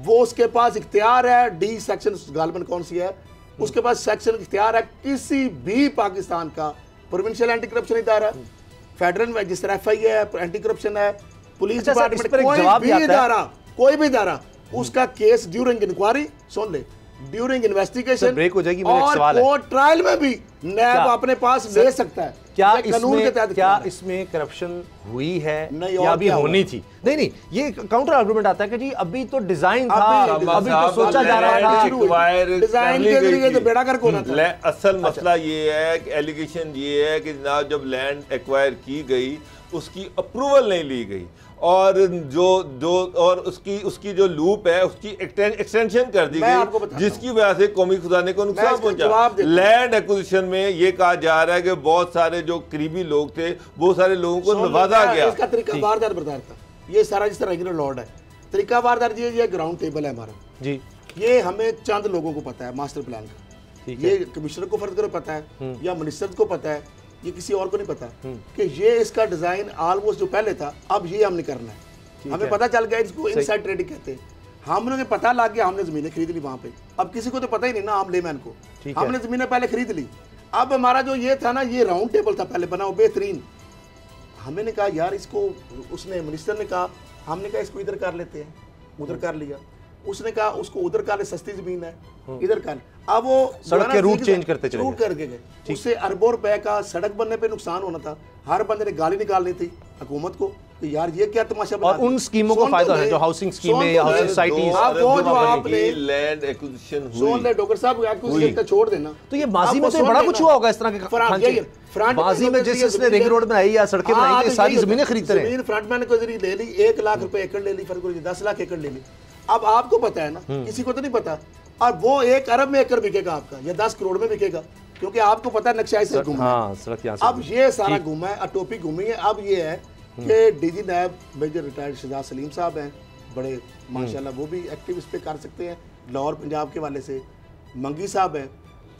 S2: वो उसके पास इख्तियार है, डी सेक्शन गालबन कौन सी है, उसके पास सेक्शन इख्तियार है किसी भी पाकिस्तान का प्रोविंशियल एंटी करप्शन इदारा, फेडरल जिस तरह FI है, एंटी करप्शन है, पुलिस डिपार्टमेंट, कोई भी इदारा उसका केस ड्यूरिंग इंक्वायरी सुन ले, ड्यूरिंग इन्वेस्टिगेशन
S3: ब्रेक हो जाएगी।
S2: और कोर्ट ट्रायल में भी नैब अपने पास ले सकता है।
S3: क्या इसमें करप्शन हुई है या अभी होनी थी? नहीं, ये काउंटर आर्गुमेंट आता है कि जी अभी तो डिजाइन था, अभी तो सोचा जा रहा था,
S2: डिजाइन के जरिए तो बेड़ा गर्क होना था।
S4: असल मसला ये है कि एलिगेशन ये है कि जनाब जब लैंड एक्वायर की गई उसकी अप्रूवल नहीं ली गई और और उसकी जो लूप है उसकी एक्सटेंशन कर दी गई, जिसकी वजह से कौमी खजाने को नुकसान पहुंचा। लैंड एक्विजिशन में ये कहा जा रहा है कि बहुत सारे जो करीबी लोग थे वो सारे लोगों को नवाजा गया।
S2: इसका तरीका वारदार बरदार था, ये सारा जिस तरह रेगुलर लॉर्ड है तरीका वारदार। ये ग्राउंड टेबल है हमारा जी, ये हमें चंद लोगों को पता है मास्टर प्लान का, ये कमिश्नर को फर्ज करो पता है या मिनिस्टर को पता है, ये किसी और को नहीं पता कि ये इसका डिजाइन ऑलमोस्ट जो पहले था अब ये हमने करना है। हमें पता चल गया, इसको इनसाइड ट्रेडिंग कहते हैं। हमने पता लग गया, हमने जमीनें खरीद ली वहां पे। अब किसी को तो पता ही नहीं ना, आम लेमैन को, हमने जमीनें पहले खरीद ली। अब हमारा जो ये था ना, ये राउंड टेबल था पहले बना बेहतरीन। हमने कहा यार इसको, उसने मिनिस्टर ने कहा, हमने कहा इसको इधर कर लेते हैं, उधर कर लिया। उसने कहा उसको उधर कर ले, सस्ती जमीन है इधर कर। अब वो
S3: सड़क के रूट चेंज करते चले,
S2: रूट करके गए, उससे अरबों रुपए का सड़क बनने पे नुकसान होना था। हर बंदे ने गाली निकालनी थी हुकूमत को कि यार ये क्या तमाशा।
S3: और उन स्कीमों का फायदा है जो हाउसिंग स्कीमें या हाउसिंग सोसाइटीज,
S2: वो जो आपने
S4: लैंड एक्विजिशन हुई,
S2: सुन ले डॉक्टर साहब एक्विजिशन का छोड़ देना।
S3: तो ये माजी में तो बड़ा कुछ हुआ होगा इस तरह के माजी में, जिस जिसने रिंग रोड बनाई या सड़कें बनाई, सारी जमीनें खरीदते रहे।
S2: जमीन फ्रंटमैन को जरिए ले ली, 1 लाख रुपए एकड़ ले ली, फर्क 10 लाख एकड़ ले ली। अब आपको पता है ना, किसी को तो नहीं पता। और वो 1 अरब में एकड़ बिकेगा आपका या 10 करोड़ में बिकेगा, क्योंकि आपको पता है नक्शा से घूमा। अब ये सारा घूमा है, टोपी घूमी है। अब ये है कि DG NAB major retired Shahzad Saleem साहब हैं, बड़े माशाल्लाह वो भी एक्टिव इस पे कर सकते हैं लाहौर पंजाब के वाले से। मंगी साहब हैं,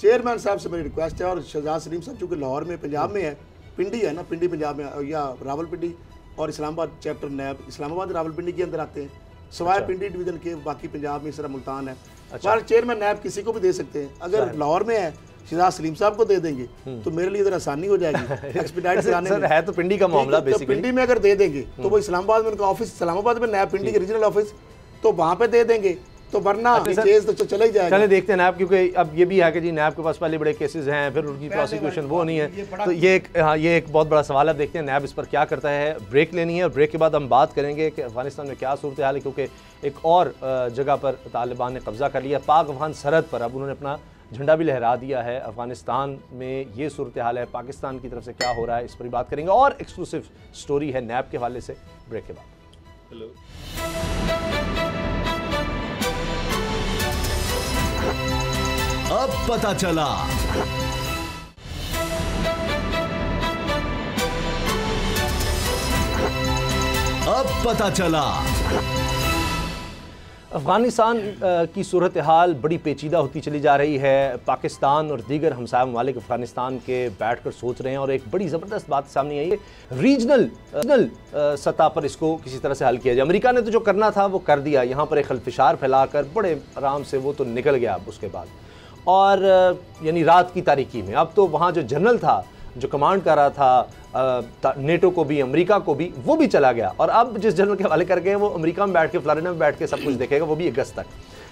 S2: चेयरमैन साहब से मेरी रिक्वेस्ट है। और शहजाद सलीम साहब चूँकि लाहौर में पंजाब में है, पिंडी है ना, पिंडी पंजाब में या रावलपिंडी और इस्लामाबाद चैप्टर नैब इस्लामाबाद रावलपिंडी के अंदर आते हैं, सवाए पिंडी डिवीजन के, बाकी पंजाब में इस तरह मुल्तान है। पर चेयरमैन नैब किसी को भी दे सकते हैं। अगर लाहौर में है शहजाद सलीम साहब को दे देंगे तो मेरे लिए इधर आसानी हो जाएगी एक्सपीडाइट कराने में।
S3: है तो पिंडी का मामला बेसिकली।
S2: पिंडी में अगर दे देंगे तो वो इस्लामाबाद में उनका ऑफिस, इस्लामाबाद में नैब पिंडी के रीजनल ऑफिस, तो वहां पे दे देंगे, तो वरना केस तो चला ही जाएगा।
S3: चले देखते हैं नैब, क्योंकि अब ये भी है कि जी नैब के पास पहले बड़े केसेस हैं, फिर उनकी प्रोसिक्यूशन वो नहीं है, तो ये एक बहुत बड़ा सवाल है। देखते हैं नैब इस पर क्या करता है। ब्रेक लेनी है और ब्रेक के बाद हम बात करेंगे कि अफगानिस्तान में क्या सूरत हाल है, क्योंकि एक और जगह पर तालिबान ने कब्जा कर लिया, पाक अफगान सरहद पर। अब उन्होंने अपना झंडा भी लहरा दिया है। अफगानिस्तान में ये सूरत हाल है, पाकिस्तान की तरफ से क्या हो रहा है इस पर भी बात करेंगे। और एक्सक्लूसिव स्टोरी है नैब के हवाले से, ब्रेक के बाद।
S4: हेलो,
S5: अब पता चला। अब पता चला।
S3: अफगानिस्तान की सूरत हाल बड़ी पेचीदा होती चली जा रही है। पाकिस्तान और दीगर हमसाया ममालिक अफगानिस्तान के बैठ कर सोच रहे हैं और एक बड़ी ज़बरदस्त बात सामने आई है, रीजनल सतह पर इसको किसी तरह से हल किया जाए। अमेरिका ने तो जो करना था वो कर दिया, यहाँ पर एक खलफिशार फैलाकर बड़े आराम से वो तो निकल गया उसके बाद, और यानी रात की तारीकी में। अब तो वहाँ जो जनरल था, जो कमांड कर रहा था नेटो को भी, अमेरिका को भी, वो भी चला गया। और अब जिस जनरल के हवाले कर गए वो अमेरिका में बैठ के, फ्लोरिडा में बैठ के सब कुछ देखेगा, वो भी अगस्त तक।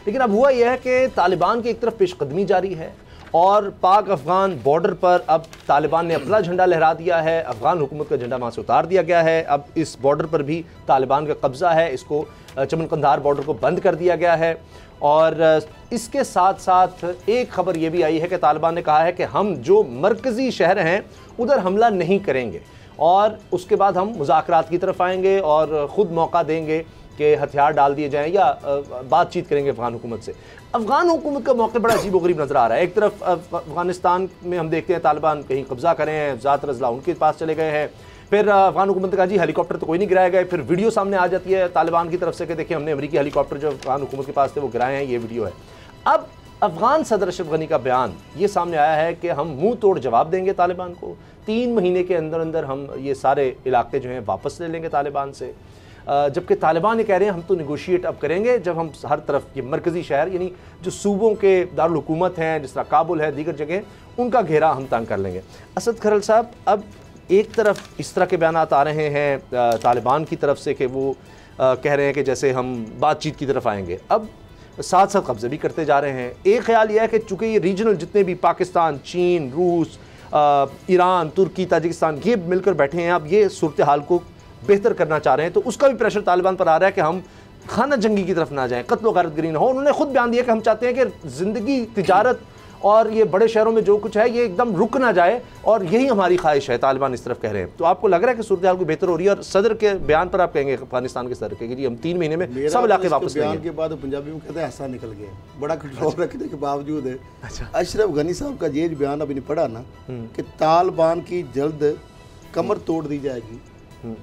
S3: लेकिन अब हुआ यह है कि तालिबान की एक तरफ पेशकदमी जारी है और पाक अफगान बॉर्डर पर अब तालिबान ने अपना झंडा लहरा दिया है, अफगान हुकूमत का झंडा वहाँ से उतार दिया गया है। अब इस बॉर्डर पर भी तालिबान का कब्जा है, इसको चमन कंधार बॉर्डर को बंद कर दिया गया है। और इसके साथ साथ एक खबर ये भी आई है कि तालिबान ने कहा है कि हम जो मरकज़ी शहर हैं उधर हमला नहीं करेंगे और उसके बाद हम मुज़ाकरात की तरफ आएंगे और ख़ुद मौका देंगे कि हथियार डाल दिए जाएं या बातचीत करेंगे अफगान हुकूमत से। अफगान हुकूमत का मौका बड़ा अजीब व गरीब नज़र आ रहा है। एक तरफ अफगानिस्तान में हम देखते हैं तालिबान कहीं कब्जा करें हैं, ज़ात रज़ला उनके पास चले गए हैं, फिर अफगान हुकूमत ने कहा जी हेलीकॉप्टर तो कोई नहीं गिराए गए, फिर वीडियो सामने आ जाती है तालिबान की तरफ से कि देखिए हमने अमेरिकी हेलीकॉप्टर जो अफगान हुकूमत के पास थे वो गिराए हैं, ये वीडियो है। अब अफगान सदर अशरफ गनी का बयान ये सामने आया है कि हम मुंह तोड़ जवाब देंगे तालिबान को, 3 महीने के अंदर अंदर हम ये सारे इलाके जो हैं वापस ले लेंगे तालिबान से। जबकि तालिबान ये कह रहे हैं हम तो निगोशिएट अब करेंगे जब हम हर तरफ ये मरकज़ी शहर यानी जो सूबों के दारुल हुकूमत हैं जिस तरह काबुल है, दीगर जगह, उनका घेरा हम तंग कर लेंगे। असद खरल साहब, अब एक तरफ इस तरह के बयान आ रहे हैं तालिबान की तरफ से कि वो कह रहे हैं कि जैसे हम बातचीत की तरफ आएंगे, अब साथ साथ कब्जे भी करते जा रहे हैं। एक ख्याल यह है कि चूँकि ये रीजनल जितने भी पाकिस्तान, चीन, रूस, ईरान, तुर्की, ताजिकिस्तान ये मिलकर बैठे हैं, अब ये सूरत हाल को बेहतर करना चाह रहे हैं, तो उसका भी प्रेशर तालिबान पर आ रहा है कि हम खाना जंगी की तरफ ना जाएं, कत्ल गारतगिरी ना हो। उन्होंने खुद बयान दिया कि हम चाहते हैं कि ज़िंदगी, तिजारत और ये बड़े शहरों में जो कुछ है ये एकदम रुक ना जाए और यही हमारी ख्वाहिश है, तालिबान इस तरफ कह रहे हैं। तो आपको लग रहा है कि सूरत हाल को बेहतर हो रही है? और सदर के बयान पर आप कहेंगे अफगानिस्तान के सदर के कि जी हम 3 महीने में सब इलाके वापस लेंगे।
S2: बयान के बाद पंजाबी में कहते हैं ऐसा निकल गया, बड़ा कंट्रोल रखने के बावजूद है। अशरफ गनी साहब का ये बयान अभी नहीं पढ़ा ना कि तालिबान की जल्द कमर तोड़ दी जाएगी,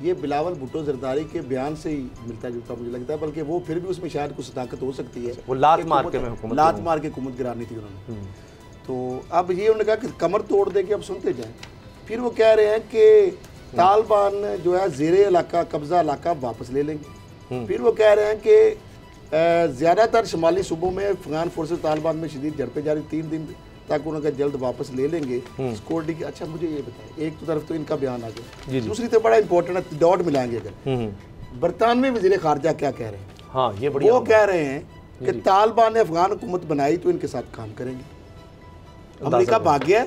S2: ये बिलावल भुट्टो जरदारी के बयान से ही मिलता जुलता मुझे लगता है, बल्कि वो फिर भी उसमें शायद कुछ ताकत हो सकती है।
S3: वो लात मार के
S2: हुकूमत गिरानी थी उन्होंने। तो अब ये उन्होंने कहा कि कमर तोड़ दे के अब सुनते जाएं। फिर वो कह रहे हैं कि तालिबान जो है ज़ेरे इलाका, कब्जा इलाका वापस ले लेंगे। फिर वो कह रहे हैं कि ज़्यादातर शुमाली सूबों में अफगान फोर्सेस तालिबान में शदीद झड़पें जारी, 3 दिन तक उन्होंने जल्द वापस ले लेंगे सिक्योरिटी की। अच्छा मुझे ये बताएं, एक तो तरफ तो इनका बयान आ गया, दूसरी तो बड़ा इंपॉर्टेंट है, डॉट मिलाएंगे अगर, बरतानवी वज़ीर खारजा क्या कह रहे हैं?
S3: हाँ, ये बढ़िया।
S2: वो कह रहे हैं कि तालिबान ने अफगान हुकूमत बनाई तो इनके साथ काम करेंगे। अमेरिका भाग गया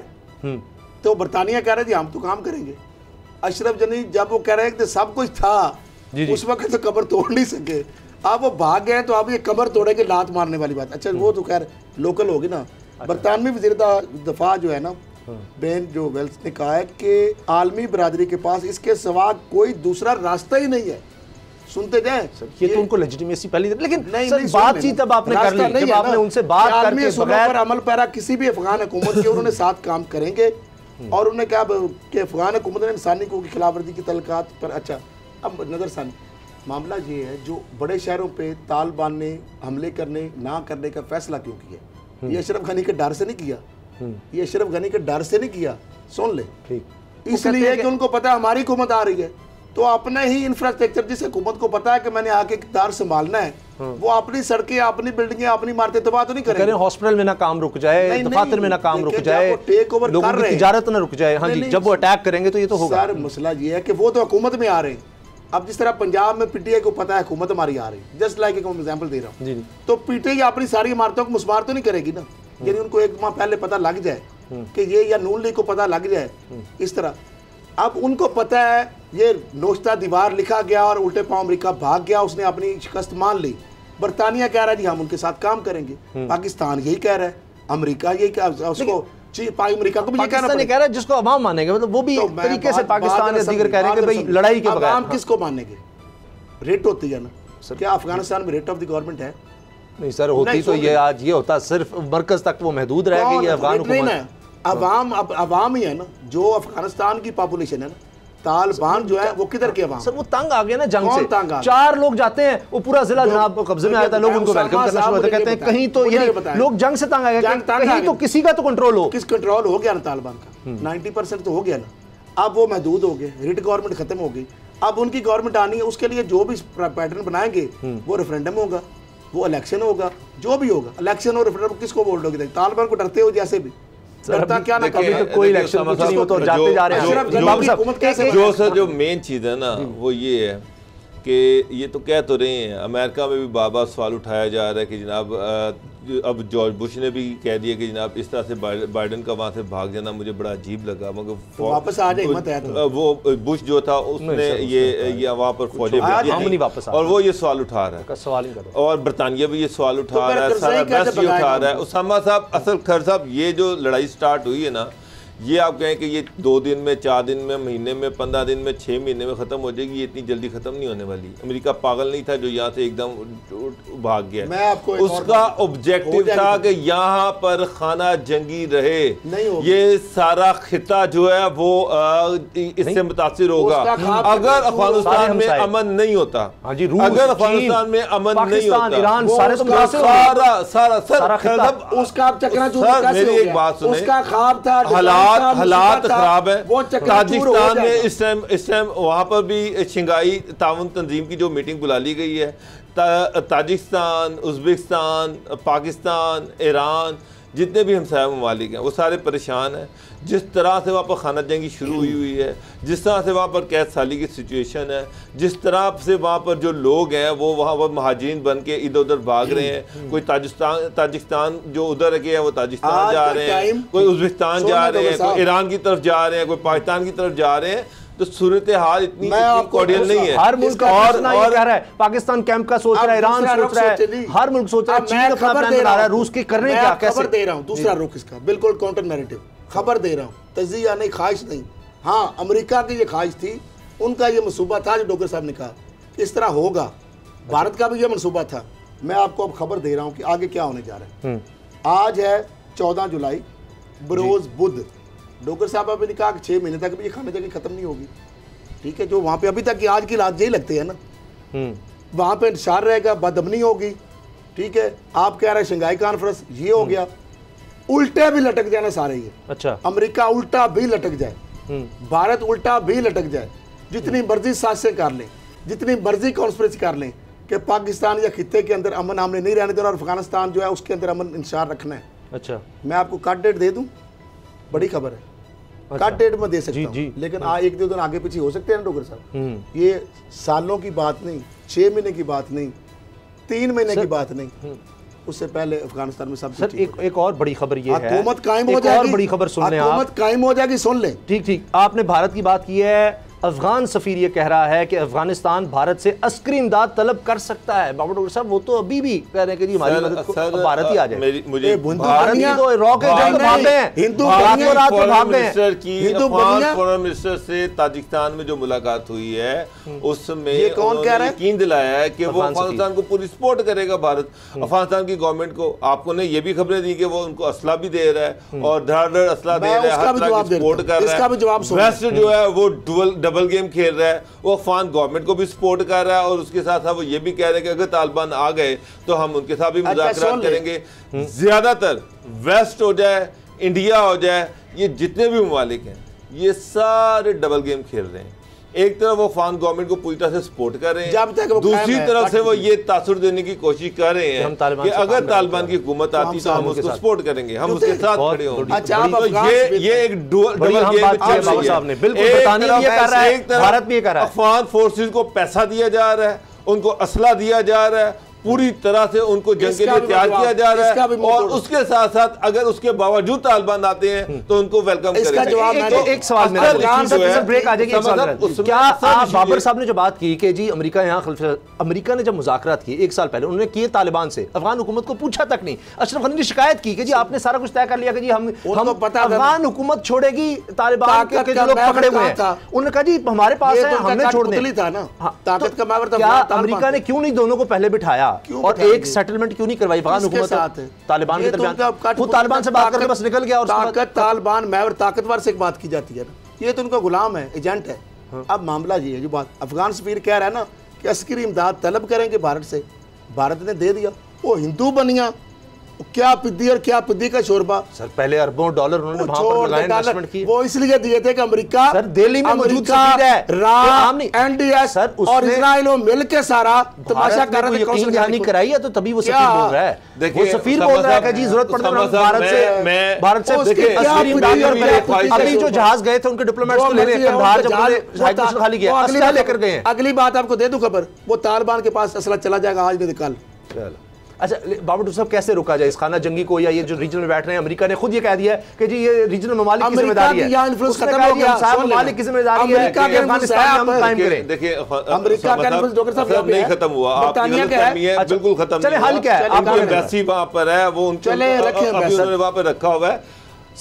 S2: तो बरतानिया कह रहे थे हम तो काम करेंगे। अशरफ गनी जब वो कह रहे हैं कि सब कुछ था उस वक्त तो कमर तोड़ नहीं सके, अब वो भाग गए तो अब ये कमर तोड़ेंगे, लात मारने वाली बात। अच्छा वो तो खैर लोकल होगी ना। बरतानवी वज़ीर दफा जो है ना बेन जो वेल्स ने कहा है कि आलमी बरादरी के पास इसके सिवा कोई दूसरा रास्ता ही नहीं है। सुनते जाएं,
S3: ये तो उनको लेजिटिमेसी पहली, लेकिन नहीं बातचीत अब आपने कर ली, जब आपने उनसे बात करके बगैर
S2: पर अमल पैरा किसी भी अफगान हुकूमत के उन्होंने साथ काम करेंगे और उन्होंने कहा कि अफगान हुकूमत ने इंसानी को की खिलाफवर्जी की तलकात पर। अच्छा अब नज़रसानी मामला ये है, जो बड़े शहरों पे तालिबान ने हमले करने ना करने का फैसला क्यों किया? ये अशरफ गनी के डर से नहीं किया, ये अशरफ गनी के डर से नहीं किया, सुन ले, इसलिए कि उनको पता है हमारी हुकूमत आ रही है, तो अपने ही इंफ्रास्ट्रक्चर, जिस हुकूमत को पता है कि मैंने आके इक़्तिदार संभालना है, वो अपनी सड़कें, अपनी बिल्डिंगें, अपनी इमारतें तबाह तो नहीं करेंगे।
S3: हॉस्पिटल में ना काम रुक जाए, दफातर में ना काम रुक जाए, लोगों की तिजारत ना रुक जाए। हाँ जी, जब वो अटैक करेंगे तो ये तो होगा।
S2: सर मसला ये है कि वो तो हुकूमत में आ रहे हैं। अब जिस तरह पंजाब में पीटीआई को पता है हुकूमत हमारी आ रही है, जस्ट लाइक एक एग्जांपल दे रहा हूँ, तो पीटीआई अपनी सारी इमारतों को मुसमार तो नहीं करेगी ना, यानी उनको 1 माह पहले पता लग जाए कि ये, या नून लीग को पता लग जाए इस तरह। अब उनको पता है ये नोश्ता दीवार लिखा गया और उल्टे पांव अमेरिका भाग गया, उसने अपनी शिकस्त मान ली। बरतानिया कह रहा है जी हम उनके साथ काम करेंगे, पाकिस्तान यही कह रहा है, अमेरिका यही कह, उसको अमेरिका को भी ये कहना
S3: कह रहा है जिसको अवाम मानेंगे, मतलब वो भी तरीके से पाकिस्तान या दीगर कह रहे हैं कि भाई लड़ाई के बगैर
S2: अवाम किसको मानेंगे? रेट होती है ना सर, क्या अफगानिस्तान में रेट ऑफ द गवर्नमेंट है?
S3: नहीं सर, होती तो ये आज ये होता सिर्फ मरकज तक वो महदूद रह गई है अफगान हुकूमत।
S2: अवाम ही है ना जो अफगानिस्तान की पॉपुलेशन है ना। तालिबान जो है वो किधर के अवाम?
S3: सर वो तंग आ गया ना जंग से, 4 लोग जाते हैं, वो पूरा जिला जनाब कब्जे में आया था, लोग उनको वेलकम करना शुरू होते, कहते हैं कहीं तो ये लोग जंग से तंग आ गए, कहीं तो किसी का तो कंट्रोल हो।
S2: किस कंट्रोल हो गया ना तालिबान का? 90% तो हो गया ना। अब वो महदूद हो गए, रिट गवर्नमेंट खत्म हो गई, अब उनकी गवर्नमेंट आनी है, उसके लिए जो भी पैटर्न बनाएंगे वो रेफरेंडम होगा, वो इलेक्शन होगा, जो भी होगा इलेक्शन और रेफरेंडम। किसको वोट दोगे? तालिबान को डरते हो जैसे भी डरता क्या ना, कभी तो कोई इलेक्शन कुछ नहीं हो तो जाते जा रहे हैं।
S4: जो सर जो मेन चीज़ है ना वो ये है कि ये तो कह तो रहे हैं, अमेरिका में भी बाबा सवाल उठाया जा रहा है कि जनाब अब जॉर्ज बुश ने भी कह दिया कि जनाब इस तरह से बाइडन का वहाँ से भाग जाना मुझे बड़ा अजीब लगा, मगर
S2: तो वापस आ जाए, हिम्मत है तो।
S4: वो बुश जो था उसने ये वहाँ पर फौजें भेजी
S3: वापस
S4: और वो ये सवाल उठा रहा है,
S3: सवाल ही करो।
S4: और बरतानिया भी ये सवाल उठा रहा है, सारा वेस्ट ये उठा रहा है। उसामा साहब, असल खैर साहब, ये जो लड़ाई स्टार्ट हुई है ना, ये आप कहें कि ये 2 दिन में, 4 दिन में, महीने में, 15 दिन में, 6 महीने में ख़त्म हो जाएगी, ये इतनी जल्दी ख़त्म नहीं होने वाली। अमेरिका पागल नहीं था जो यहाँ से एकदम भाग गया।
S2: मैं आपको
S4: उसका ऑब्जेक्टिव था कि यहाँ पर खाना जंगी रहे, ये सारा खिता जो है वो इससे मुतासिर होगा। अगर अफगानिस्तान में अमन नहीं होता, अगर अफगानिस्तान में अमन नहीं होता,
S3: ईरान,
S4: सारा मेरी एक बात सुने, हालात खराब है। ताजिकिस्तान में इस टाइम वहाँ पर भी शंघाई ताउन तंजीम की जो मीटिंग बुला ली गई है, ताजिकिस्तान, उज़्बेकिस्तान, पाकिस्तान, ईरान, जितने भी हमसाया ममालिक हैं वो सारे परेशान हैं। जिस तरह से वहाँ पर खाना जंगी शुरू हुई है, जिस तरह से वहाँ पर कैद साली की सिचुएशन है, जिस तरह से वहाँ पर जो लोग हैं वो वहाँ पर महाजिरीन बन के इधर उधर भाग रहे हैं। कोई ताजिकिस्तान जो उधर के हैं वो ताजिकिस्तान जा रहे हैं, कोई उज़्बेकिस्तान जा रहे हैं, कोई ईरान की तरफ जा रहे हैं, कोई पाकिस्तान की तरफ जा रहे हैं। तो सूरत हाल इतनी कॉर्डियल नहीं है।
S3: हर मुल्क और कह रहा है, पाकिस्तान कैंप का सोच रहा है, ईरान सोच रहा है, हर मुल्क सोच रहा है, चीन अपना प्लान बना रहा है, रूस के करने क्या, कैसे।
S2: खबर दे रहा हूं, दूसरा रुख इसका बिल्कुल काउंटर नैरेटिव खबर दे रहा हूं, तजिया नहीं, ख्वाहिश नहीं। हाँ, अमेरिका की ये ख्वाहिश थी, उनका ये मनसूबा था जो डोगर साहब ने कहा इस तरह होगा। भारत का भी ये मनसूबा था। मैं आपको अब खबर दे रहा हूँ कि आगे क्या होने जा रहा है। आज है 14 जुलाई, बरोज बुध। डोगर साहब अभी ने कहा कि 6 महीने तक भी ये खाने जगह खत्म नहीं होगी। ठीक है, जो वहाँ पे अभी तक की आज की रात यही लगते हैं ना, वहाँ पे इंतशार रहेगा, बदअमनी होगी। ठीक है, आप कह रहे हैं शंघाई कॉन्फ्रेंस, ये हो गया, उल्टे भी लटक जाना सारे ये।
S3: अच्छा,
S2: अमेरिका उल्टा भी लटक जाए, भारत उल्टा भी लटक जाए, जितनी मर्जी साजिशें कर लें, जितनी मर्जी कॉन्फ्रेंस कर लें कि पाकिस्तान या खित्ते के अंदर अमन हमने नहीं रहने देना और अफगानिस्तान जो है उसके अंदर अमन इंतशार रखना है।
S3: अच्छा,
S2: मैं आपको कट डेट दे दूं, बड़ी खबर है। कट डेट में दे सकता हूं, लेकिन 1-2 दिन आगे पीछे हो सकते हैं ना डोगर साहब। ये सालों की बात नहीं, 6 महीने की बात नहीं, 3 महीने की बात नहीं, उससे पहले अफगानिस्तान में सब।
S3: सर एक और बड़ी खबर ये है,
S2: हुकूमत कायम हो जाएगी,
S3: और बड़ी खबर सुन लें,
S2: हुकूमत कायम हो जाएगी, सुन लें।
S3: ठीक, आपने भारत की बात की है। अफगान सफीर ये कह रहा है कि अफगानिस्तान भारत से अस्करी इमदाद तलब कर सकता है। बाबा डॉक्टर साहब, वो तो अभी भी कह रहे हैं कि जी हमारी मदद को भारत ही आ जाए।
S4: मुझे
S3: भारत ही तो रॉकेट भाग हैं,
S2: हिंदू
S4: फॉरेन मिनिस्टर से ताजिकिस्तान में जो मुलाकात हुई है उसमें
S2: कौन कह रहा है,
S4: यकीन दिलाया है कि वो अफगानिस्तान को पूरी सपोर्ट करेगा। भारत अफगानिस्तान की गवर्नमेंट को, आपको ने ये भी खबरें दी कि वो उनको असला भी दे रहा है और धड़ाधड़ असला दे रहा है, हर तरह की सपोर्ट कर रहा है। वेस्ट जो है वो डबल गेम खेल रहा है, वो अफगान गवर्नमेंट को भी सपोर्ट कर रहा है और उसके साथ साथ वो ये भी कह रहे हैं कि अगर तालिबान आ गए तो हम उनके साथ भी मुज़ाकरात करेंगे। ज्यादातर वेस्ट हो जाए, इंडिया हो जाए, ये जितने भी ममालिक हैं ये सारे डबल गेम खेल रहे हैं। एक तरफ वो अफगान गवर्नमेंट को पूरी तरह से सपोर्ट कर रहे हैं, दूसरी तरफ से वो ये तासुर देने की कोशिश कर रहे हैं कि अगर तालिबान की हुकूमत आती तो हम उसको सपोर्ट करेंगे, हम उसके साथ खड़े होंगे। तो ये एक डबल गेम अफगान फोर्सेस को पैसा दिया जा रहा है, उनको असला दिया जा रहा है, पूरी तरह से उनको जंग के लिए तैयार किया जा रहा है और उसके साथ साथ अगर उसके बावजूद तालिबान आते हैं तो उनको वेलकम करेंगे।
S3: एक सवाल मेरा ब्रेक आ जाएगी। क्या आप बाबर साहब ने जो बात की कि जी अमेरिका ने जब मुज़ाकरात किए 1 साल पहले, उन्होंने किए तालिबान से, अफगान हुकूमत को पूछा तक नहीं, अशरफ गनी ने शिकायत की कि जी आपने सारा कुछ तय कर लिया कि जी हम अफगान हुकूमत छोड़ेगी तालिबान के जो लोग पकड़े हुए हैं। उन्होंने कहा जी हमारे पास है, हमने छोड़ने था ना ताकत का मावर। क्या अमेरिका ने क्यों नहीं दोनों को पहले बिठाया और एक सेटलमेंट क्यों नहीं करवाई अफगान हुकूमत तालिबान के दरमियान? वो तालिबान से बात करके बस निकल गया और
S2: ताकत तालिबान में और ताकतवर से बात की जाती है ना, ये तो उनका गुलाम है, एजेंट है। अब मामला ये है, जो बात अफगान सफीर कह रहा है ना कि अस्करी इमदाद तलब करेंगे भारत से, भारत ने दे दिया। वो हिंदू बनिया क्या पिद्दी और क्या पिद्दी का शोरबा।
S3: सर पहले अरबों डॉलर उन्होंने वहां पर लगाए, इन्वेस्टमेंट की।
S2: वो इसलिए दिए थे कि अमेरिका,
S3: सर दिल्ली में मौजूद सफीर है,
S2: राम, एनडीएस और इजराइल मिल के सारा तमाशा कर रहे थे।
S3: यकीन दहानी कराई है तो तभी वो सफीर बोल रहा है। वो सफीर बोल रहा है कि जी जरूरत पड़ने पर भारत से अभी जो जहाज गए थे उनके डिप्लोमेट्स को लेने कंधार जब उन्होंने खाली किया, असला लेकर गए हैं।
S2: अगली बात आपको दे दूं खबर, वो तालिबान के पास असला चला जाएगा आज नहीं कल।
S3: अच्छा बाबू साहब, कैसे रोका जाए इस खाना जंगी को, या ये जो रीजन में बैठ रहे हैं? अमेरिका ने खुद ये कह दिया है कि जी ये रीजनल ममालिक की जिम्मेदारी है,
S2: इन्फ्लुएंस खत्म हो गया,
S3: ममालिक की जिम्मेदारी है कि अफगानिस्तान में हम कायम करें।
S4: देखिए
S2: अमेरिका का इन्फ्लुएंस डॉक्टर साहब
S4: नहीं खत्म हुआ, आपकी गलतफहमी है, बिल्कुल खत्म।
S3: चले हल क्या है?
S4: आपकी एम्बेसी वहां पर है, वो उन्होंने वहां पर रखा हुआ है।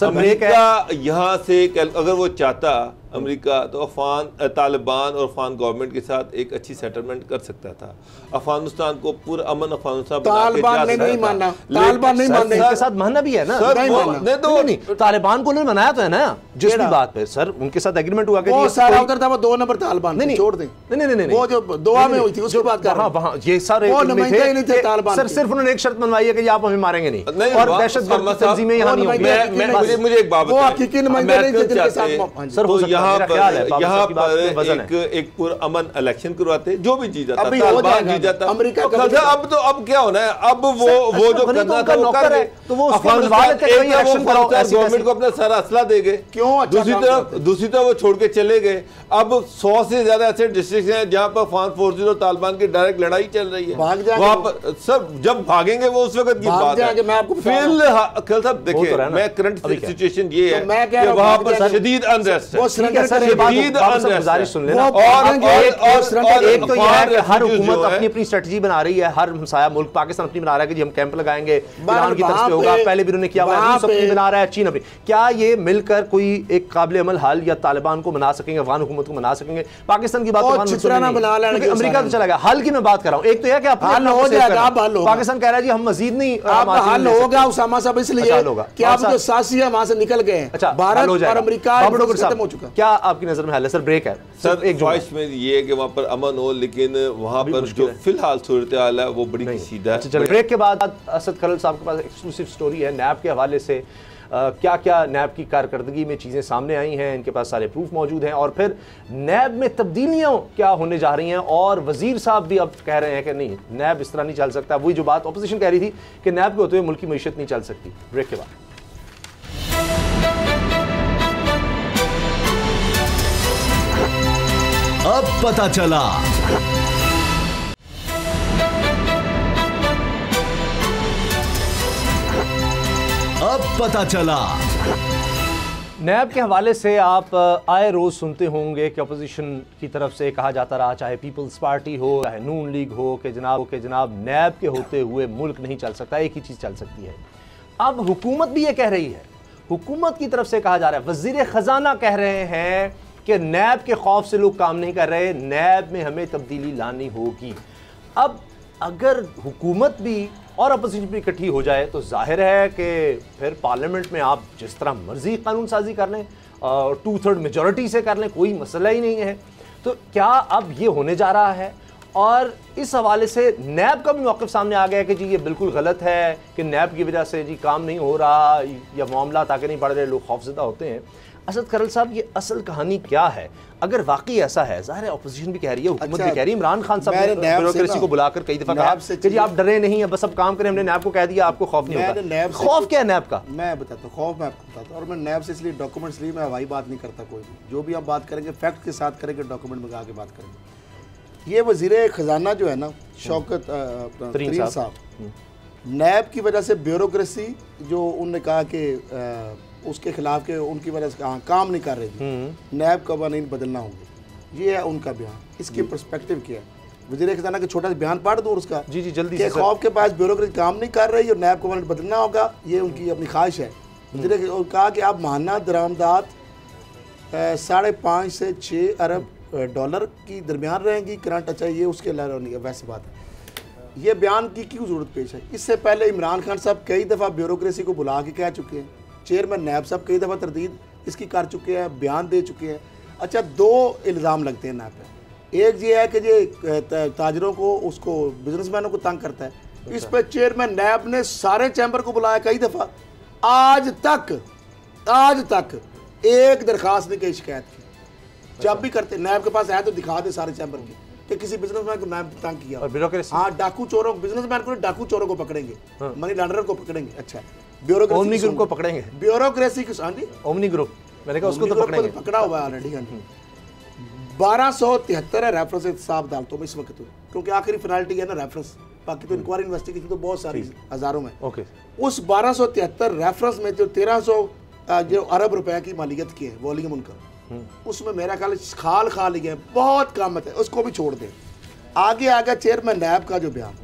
S4: अमेरिका यहाँ से अगर वो चाहता अमेरिका तो अफगान तालिबान और अफगान गवर्नमेंट के साथ एक अच्छी सेटलमेंट कर सकता था। अफगानिस्तान को पूरा अमन अफगानिस्तान
S2: तालिबान ने नहीं माना, तालिबान नहीं मानने
S3: के साथ मानना भी है ना। नहीं तालिबान को उन्होंने मनाया तो है ना जिस भी बात पे सर उनके साथ एग्रीमेंट हुआ कि
S2: वो सारा उधर था, वो 2 नंबर तालिबान नहीं छोड़ दें।
S3: नहीं वो
S2: जो दोहा में हुई थी उसकी बात कर रहा हूं।
S3: वहां ये सारे थे तालिबान सर, सिर्फ उन्होंने एक शर्त मनवाई है कि आप हमें मारेंगे नहीं और दहशतगर्द तंजीमें यहां नहीं होंगी।
S4: मुझे एक बात,
S2: वो हकीकी नुमाइंदे नहीं थे जिनके साथ
S3: सर हो सकता है
S4: यहाँ पर एक पुरअमन इलेक्शन करवाते, जो भी जीत जाता तालिबान जीत जाता अमेरिका। अब तो अब क्या होना है, अब वो जो करना था वो कर रहे, तो वो गवर्नमेंट को अपना सारा असला दे गए। क्यों? दूसरी तरफ वो छोड़ के चले गए। अब 100 से ज्यादा ऐसे डिस्ट्रिक्ट हैं जहाँ पर अफगान फोर्सेज और तालिबान की डायरेक्ट लड़ाई चल रही है। वहाँ पर सब जब भागेंगे वो उस वक्त की बात है। फिलहाल साहब देखिए, मैं करंट सिचुएशन ये है कि वहाँ पर शदीद अनरेस्ट है,
S3: गुजारिश सुन लेना। और एक तो यह है कि हर हुकूमत अपनी अपनी स्ट्रेटजी बना रही है, हर हमसाया मुल्क पाकिस्तान अपनी बना रहा है कि जी हम कैंप लगाएंगे, ईरान की तरफ से होगा, पहले भी उन्होंने किया हुआ है, अपनी बना रहा है, चीन अपनी। क्या ये मिलकर कोई एक काबिल अमल हल या तालिबान को मना सकेंगे, अफगान हुकूमत को मना सकेंगे? पाकिस्तान की बात अमेरिका तो चला गया, हल की मैं बात कर रहा हूँ। एक तो यह कि पाकिस्तान कह रहा है जी हम मजीद नहीं
S2: हल होगा उसामा साहब, इसलिए कि आप जो सासी है वहां से निकल गए, भारत और अमेरिका खत्म हो चुका।
S3: क्या आपकी नजर में हाल है? सर ब्रेक है
S4: सर, एक ख्वाहिश में ये है कि वहाँ पर अमन हो, लेकिन वहाँ पर जो फिलहाल सूरत हाल है वो बड़ी सीधा है।
S3: चलिए ब्रेक के बाद असद खलल साहब के पास एक्सक्लूसिव स्टोरी है नैब के हवाले से। क्या क्या नैब की कारकर्दगी में चीज़ें सामने आई हैं, इनके पास सारे प्रूफ मौजूद हैं, और फिर नैब में तब्दीलियाँ क्या होने जा रही हैं। और वजीर साहब भी अब कह रहे हैं कि नहीं नैब इस तरह नहीं चल सकता, वही जो बात अपोजिशन कह रही थी कि नैब के होते हुए मुल्क की मईशत नहीं चल सकती। ब्रेक के बाद
S5: अब पता चला। अब पता चला।
S3: नैब के हवाले से आप आए रोज़ सुनते होंगे कि अपोजिशन की तरफ से कहा जाता रहा, चाहे पीपल्स पार्टी हो चाहे नून लीग हो, कि जनाब नैब के होते हुए मुल्क नहीं चल सकता, एक ही चीज़ चल सकती है। अब हुकूमत भी ये कह रही है, हुकूमत की तरफ से कहा जा रहा है, वज़ीर ख़जाना कह रहे हैं कि नैब के खौफ से लोग काम नहीं कर रहे, नैब में हमें तब्दीली लानी होगी। अब अगर हुकूमत भी और अपोजिशन भी इकट्ठी हो जाए तो जाहिर है कि फिर पार्लियामेंट में आप जिस तरह मर्जी कानून साजी कर लें, 2/3 मेजॉरिटी से कर लें, कोई मसला ही नहीं है। तो क्या अब ये होने जा रहा है? और इस हवाले से नैब का भी मौक़िफ़ सामने आ गया कि जी ये बिल्कुल गलत है कि नैब की वजह से जी काम नहीं हो रहा या मामला ताकि नहीं बढ़ रहे, लोग खौफज़दा होते हैं। असद खलल साहब, ये असल कहानी क्या है? अगर वाकई ऐसा है, जाहिर है अपोजिशन भी कह रही है, हुकूमत भी कह रही है, इमरान खान साहब ने ब्यूरोक्रेसी को बुलाकर कई दफा कहा कि जी आप डरे नहीं है, बस अब काम करें, हमने नैब को कह दिया, आपको खौफ नहीं होगा। खौफ क्या है नैब का?
S2: मैं बताता हूँ, खौफ मैं आपको बताता हूँ। और मैं नैब से इसलिए डॉक्यूमेंट्स लिए, मैं हवाई बात नहीं करता, कोई भी जो भी हम बात करेंगे फैक्ट के साथ करेंगे, डॉक्यूमेंट मंगा के बात करेंगे। ये वज़ीर ख़जाना जो है ना शौकत तरीन साहब, नैब की वजह से ब्यूरोक्रेसी जो उन्होंने कहा कि उसके खिलाफ के उनकी वजह से काम नहीं कर रही थी, नैब कवानीन बदलना होंगे, ये है उनका बयान। इसकी पर्सपेक्टिव क्या है? वज़ीर ख़जाना के छोटा सा बयान पढ़ दूँ उसका,
S3: जी जल्दी से।
S2: खौफ के पास ब्यूरोक्रेसी काम नहीं कर रही और नैब कवानीन बदलना होगा, ये उनकी अपनी ख्वाहिश है। वज़ीर और कहा कि आप माहाना दरामदात 5.5 से 6 अरब डॉलर की दरमियान रहेंगी करंट। अच्छा ये उसके अलावा नहीं है, वैसी बात है। ये बयान की क्यों ज़रूरत पेश है? इससे पहले इमरान खान साहब कई दफ़ा ब्यूरोक्रेसी को बुला के कह चुके हैं, चेयरमैन नैब साहब कई दफ़ा तरदीद इसकी कर चुके हैं, बयान दे चुके हैं। अच्छा 2 इल्ज़ाम लगते हैं नैब पे। एक ये है कि ये ताजरों को, उसको बिजनेसमैनों को तंग करता है, इस पे चेयरमैन नैब ने सारे चैम्बर को बुलाया कई दफा, आज तक एक दरखास्त नहीं, कई शिकायत की। जब भी करते नैब के पास आया तो दिखा दे सारे चैम्बर की कि किसी बिजनेसमैन को नैब तंग किया।
S3: और ब्यूरोक्रेसी,
S2: हाँ, डाकू चोरों, बिजनेसमैन को डाकू चोरों को पकड़ेंगे, मनी लॉन्ड्रर को पकड़ेंगे। अच्छा,
S3: ओमनी ग्रुप को पकड़ेंगे,
S2: ब्यूरोक्रेसी की, हाँ जी,
S3: ओमनी ग्रुप, मैंने कहा उसको तो पकड़ेंगे,
S2: पकड़ा हुआ है ऑलरेडी। 1273 है रेफरेंस एहतसाब अदालतों में इस वक्त, क्योंकि आखिरी फिनाल्टी है ना रेफरेंस, बाकी तो इंक्वायरी इन्वेस्टिगेशन तो बहुत सारी हजारों में।
S3: ओके,
S2: उस 1273 रेफरेंस में जो 1300 जो अरब रुपए की मालियत की है वॉल्यूम उनका, उसमें मेरा ख्याल खाल खा लिया, बहुत कम है, उसको भी छोड़ दें। आगे आगे चेयरमैन नैब का जो बयान,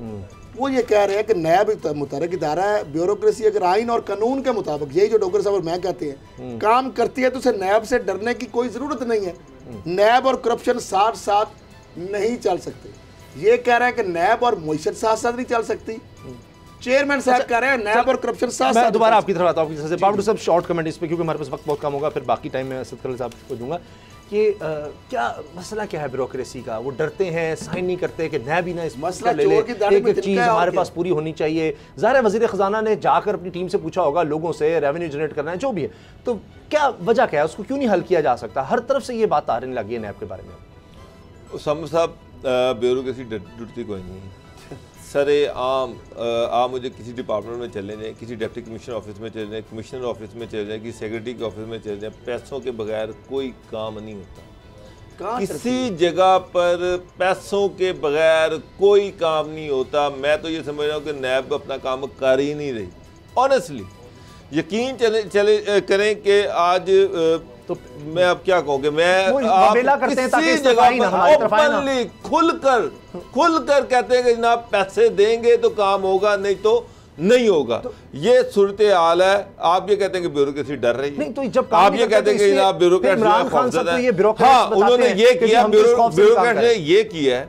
S2: वो ये कह रहे हैं कि नैब मुतरक इदारा है, ब्यूरोक्रेसी अगर आइन और कानून के मुताबिक, यही जो डॉक्टर साहब और मैं कहते हैं, काम करती है तो उसे नैब से डरने की कोई ज़रूरत नहीं है। नैब और करप्शन साथ साथ नहीं चल सकते। ये कह रहे हैं कि नैब और मुईशत साथ साथ नहीं चल सकती। चेयरमैन साहब कह रहे हैं नैब और करप्शन साथ साथ।
S3: मैं दोबारा आपकी तरफ आता हूँ बाबू साहब, शॉर्ट कमेंट इस पे, क्योंकि हमारे पास वक्त बहुत कम होगा, फिर बाकी टाइम में सतकल साहब को दूंगा कि क्या मसला क्या है ब्यूरोक्रेसी का? वो डरते हैं, साइन नहीं करते कि नैब ही ना इस मसला ले ले, एक चीज़ हमारे पास पूरी होनी चाहिए। ज़ाहिर वज़ीर ख़जाना ने जाकर अपनी टीम से पूछा होगा, लोगों से रेवेन्यू जनरेट करना है, जो भी है, तो क्या वजह क्या है, उसको क्यों नहीं हल किया जा सकता? हर तरफ से ये बात आने लगी है नैब के बारे में।
S4: उसामा साहब, ब्यूरोक्रेसी डरती कोई नहीं है। सरे आम आप मुझे किसी डिपार्टमेंट में चले जाएँ, किसी डिप्टी कमिश्नर ऑफिस में चले जाएँ, कमिश्नर ऑफिस में चले जाएँ, किसी सेक्रेटरी के ऑफिस में चले जाएँ, पैसों के बगैर कोई काम नहीं होता। किसी जगह पर पैसों के बगैर कोई काम नहीं होता। मैं तो ये समझ रहा हूँ कि नैब अपना काम कर ही नहीं रही। ऑनेस्टली यकीन चले करें कि आज तो मैं अब क्या कहूँ कि मैं आप किसी जगह पर ओपनली खुलकर कहते हैं कि जनाब पैसे देंगे तो काम होगा, नहीं तो नहीं होगा। तो ये सूरत हाल है। आप ये कहते हैं कि ब्यूरोक्रेसी डर रही है,
S3: नहीं तो जब
S4: आप ये कहते हैं कि जनाब ब्यूरोक्रेसी, हाँ उन्होंने ये किया, ब्यूरोक्रेट ने ये किया है,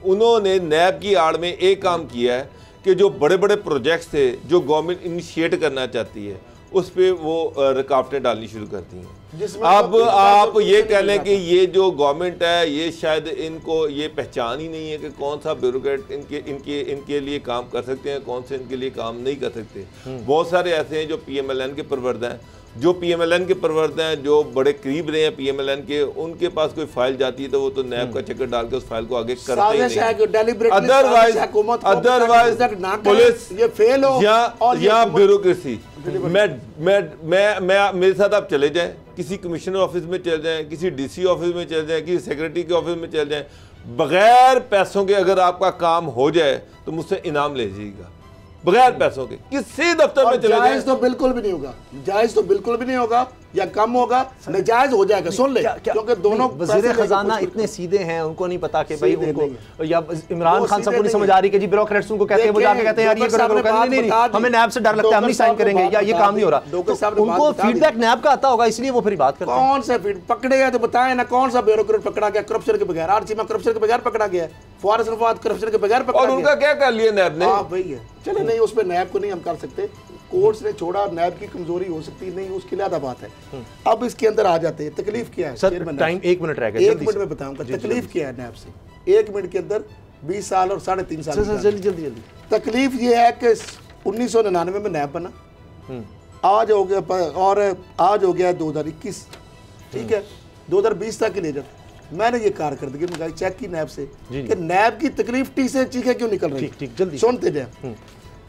S4: उन्होंने नैब की आड़ में एक काम किया है कि जो बड़े बड़े प्रोजेक्ट्स थे जो गवर्नमेंट इनिशिएट करना चाहती है उस पर वो रुकावटें डालनी शुरू करती हैं। अब आप ये कह लें कि ये जो गवर्नमेंट है ये शायद इनको ये पहचान ही नहीं है कि कौन सा ब्यूरोक्रेट इनके लिए काम कर सकते हैं, कौन से इनके लिए काम नहीं कर सकते। बहुत सारे ऐसे हैं जो PMLN के परवरदा हैं, जो PMLN के परवरदा हैं, जो बड़े करीब रहे हैं PMLN के, उनके पास कोई फाइल जाती है तो वो तो नैब का चक्कर डाल के उस फाइल को आगे करते ही नहीं। अदरवाइज पुलिस
S2: ये फेल हो
S4: या ब्यूरोक्रेसी। मैं मेरे साथ आप चले जाएं, किसी कमिश्नर ऑफिस में चले जाएं, किसी DC ऑफिस में चले जाएं, किसी सेक्रेटरी के ऑफिस में चले जाएं, बगैर पैसों के अगर आपका काम हो जाए तो मुझसे इनाम ले जाइएगा, बगैर पैसों के किसी दफ्तर में चले जाएं।
S2: जायज तो बिल्कुल भी नहीं होगा, जायज तो बिल्कुल भी नहीं होगा, या कम होगा, नाजायज हो जाएगा। सुन ले, क्योंकि दोनों
S3: वज़ीर ख़ज़ाना इतने सीधे हैं, उनको नहीं पता कि भाई उनको, या इमरान खान सबको नहीं समझ आ रही कि जी ब्यूरोक्रेट्स उनको कहते हैं, वो जाके कहते हैं यार ये करो, नहीं हमें नैब से डर लगता है, हम नहीं साइन करेंगे, या ये काम नहीं हो रहा। उनको फीडबैक नैब का आता होगा, इसलिए वो फिर बात करते हैं।
S2: कौन सा पकड़े गए तो बताएं ना, कौन सा ब्यूरोक्रेट पकड़ा गया करप्शन के बगैर? RC में करप्शन के बगैर पकड़ा गया, फॉरेस्ट नफाद करप्शन के बगैर पकड़ा गया,
S4: और उनका क्या कर लिया नैब ने?
S2: हाँ वही है। चले नहीं, उसमें नैब को नहीं हम कर सकते, कोर्ट्स ने छोड़ा, नैब की कमजोरी हो सकती नहीं, उसकी ज़्यादा बात है। अब इसके अंदर आ जाते हैं, तकलीफ क्या है
S3: सर? टाइम 1 मिनट रह गया,
S2: 1 मिनट में बताऊंगा तकलीफ क्या है नैब से। 1 मिनट के अंदर 20 साल और 3.5 साल।
S3: जल्दी
S2: तकलीफ ये है कि 1999 में नैब बना, आज हो गया, और आज हो गया 2021, ठीक है, 2020 तक के ले जाते। मैंने ये कारकर्दगी मंगाई, चेक की नैब से कि नैब की तकलीफ टी से चीखें क्यों निकल रही।
S3: ठीक जल्दी
S2: सुनते जाए।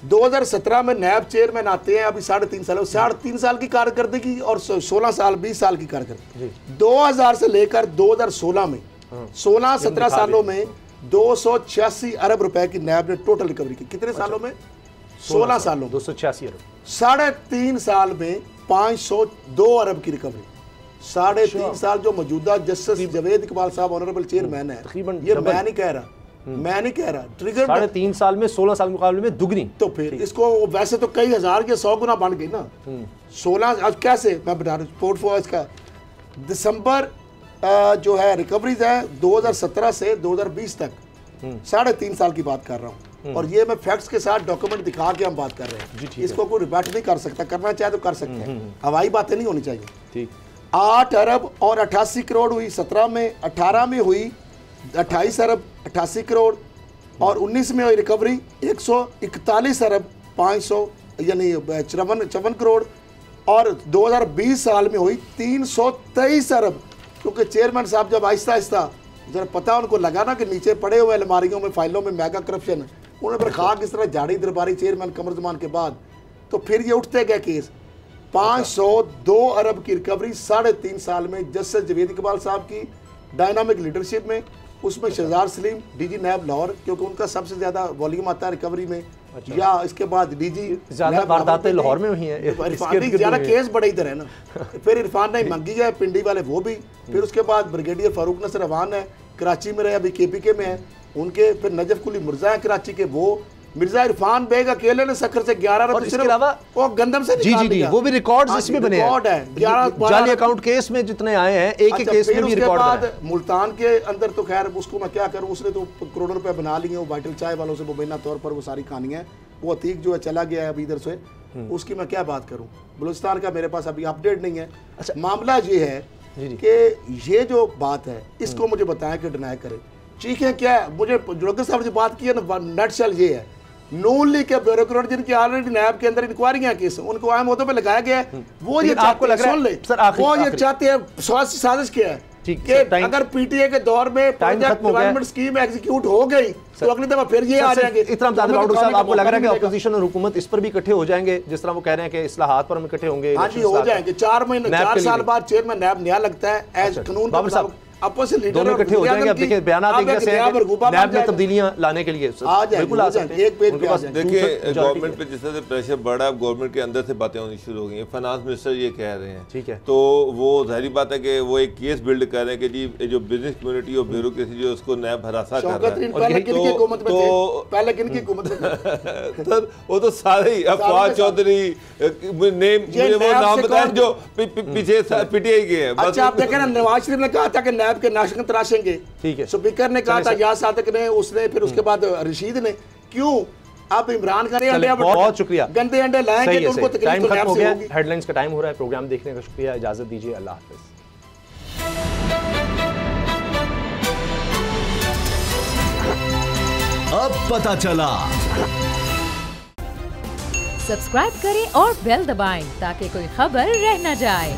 S2: 2017 में नैब चेयरमैन आते हैं, अभी 3.5 साल, 3.5 साल की कारकर्दगी और 16 साल 20 साल की कारकर्दगी। 2000 से लेकर 2016 में 16-17 सालों में 286 अरब रुपए की नैब ने टोटल रिकवरी की। कितने सालों में? 16 सालों,
S3: 286 अरब।
S2: 3.5 साल में 502 अरब की रिकवरी। 3.5 साल जो मौजूदा जस्टिस जावेद इकबाल साहब ऑनरेबल चेयरमैन है, ये मैं नहीं कह रहा, ट्रिगर
S3: 3.5 साल में 16 साल मुकाबले में दुगनी।
S2: तो फिर इसको वैसे तो कई हजार के 100 गुना बढ़ गई ना। 16 आज कैसे मैं बता रहा हूँ, पोर्टफोलियो का दिसंबर जो है रिकवरीज है 2017 से 2020 तक 3.5 साल की बात कर रहा हूँ, और ये मैं फैक्ट्स के साथ डॉक्यूमेंट दिखा के हम बात कर रहे हैं। इसको कोई रिबैट नहीं कर सकता, करना चाहे तो कर सकते हैं, हवाई बातें नहीं होनी चाहिए।
S3: ठीक,
S2: 8 अरब और 88 करोड़ हुई 17 में, 18 में हुई 28 अरब 88 करोड़, और 19 में हुई रिकवरी 141 अरब 500 यानी 54 करोड़, और 2020 साल में हुई 323 अरब। क्योंकि चेयरमैन साहब जब आहिस्ता आहिस्ता जरा पता उनको लगा ना कि नीचे पड़े हुए अलमारियों में फाइलों में मेगा करप्शन, उन्होंने फिर खाक इस तरह झाड़ी दरबारी चेयरमैन कमर जमान के बाद तो फिर ये उठते गए केस। 502 अरब की रिकवरी 3.5 साल में जस्टिस जवेद इकबाल साहब की डायनामिक लीडरशिप में, उसमें शहजाद सलीम डीजी नैब लाहौर, क्योंकि उनका सबसे ज़्यादा वॉल्यूम आता है रिकवरी में। या इसके बाद डीजी
S3: ज़्यादा वारदातें लाहौर में हुई हैं,
S2: ज़्यादा केस बड़े इधर है ना। फिर इरफान ने मंगी है पिंडी वाले वो भी, फिर उसके बाद ब्रिगेडियर फारूक नसर अवान है कराची में रहे, अभी KPK में है उनके, फिर नजफ कुली मिर्जा है कराची के, वो मिर्जा इरफान बेग अकेले ने सखर से 11
S3: और इसके अलावा
S2: वो गंदम से
S3: निकाल दिया। वो भी रिकॉर्ड्स इसमें बने हैं,
S2: 11
S3: जाली अकाउंट केस में जितने आए हैं एक एक केस में भी रिकॉर्ड है।
S2: मुल्तान के अंदर तो खैर उसको मैं क्या करूं, उसने तो करोड़ों रुपए बना लिए, वो वाइटल चाय वालों से मुबैना तौर पर वो सारी कहानियां हैं। वो अतीक जो है चला गया है अभी इधर से, उसकी मैं क्या बात करूं। बलूचिस्तान का मेरे पास अभी अपडेट नहीं है।
S3: अच्छा,
S2: मामला ये है कि ये जो बात है इसको मुझे बताएं कि डिनाई करें, चीखें क्या है। मुझे जोगिर साहब ने बात की है ना, नटशेल ये है, नून लीग के ब्यूरोक्रेट जिनकी ऑलरेडी नैब के अंदर इंक्वायरियां केस उनको अहम मुद्दों पे लगाया गया है, वो ये
S3: आपको लग रहा है,
S2: सुन ले
S3: सर,
S2: वो ये चाहते हैं साजिश क्या है कि अगर PTA के दौर में प्रोजेक्ट डेवलपमेंट स्कीम एग्जीक्यूट हो गई तो अगली दफा फिर ये आ जाएंगे।
S3: साहब, आपको लग रहा है कि अपोजिशन और हुकूमत इस पर भी इकट्ठे हो जाएंगे, जिस तरह वो कह रहे हैं कि इस्लाहात पर हम इकट्ठे होंगे?
S2: हाँ जी, हो जाएंगे। 4 साल बाद चेयरमैन नैब नया लगता है एज कानून का मुताबिक,
S3: दोनों इकट्ठे हो जाएंगे। अब देखिए बयान नैब में तब्दीलियां लाने के लिए बिल्कुल आ सकते हैं।
S4: देखिए गवर्नमेंट पे जिस तरह से प्रेशर बढ़ा है, गवर्नमेंट के अंदर से बातें होनी शुरू हो गई हैं। फाइनेंस मिनिस्टर ये कह रहे हैं, ठीक है, तो वो जाहिर बात है कि वो एक केस बिल्ड कर रहे हैं कि जी जो बिजनेस कम्युनिटी और ब्यूरोक्रेसी जो उसको नैब हरासा कर रहा है। सर वो तो सारे अफवाह चौधरी नेम मुझे वो नाम बताएं जो पीछे PTI के हैं।
S2: अच्छा, आप देखें ना, नवाज शरीफ ने कहा था कि नैब के नाशकन तराशेंगे, ठीक है, स्पीकर ने कहा था, याद सादिक ने, उसने, फिर उसके बाद रशीद ने। क्यों अब इमरान खान अंडे,
S3: बहुत शुक्रिया,
S2: गंदे अंडे लाएंगे तो उनको तकलीफ तो नैब से होगी।
S3: हेडलाइंस का टाइम हो रहा है, प्रोग्राम देखने का शुक्रिया, इजाजत दीजिए, अल्लाह हाफिज।
S5: अब पता चला।
S1: सब्सक्राइब करें और बेल दबाएं ताकि कोई खबर रह न जाए।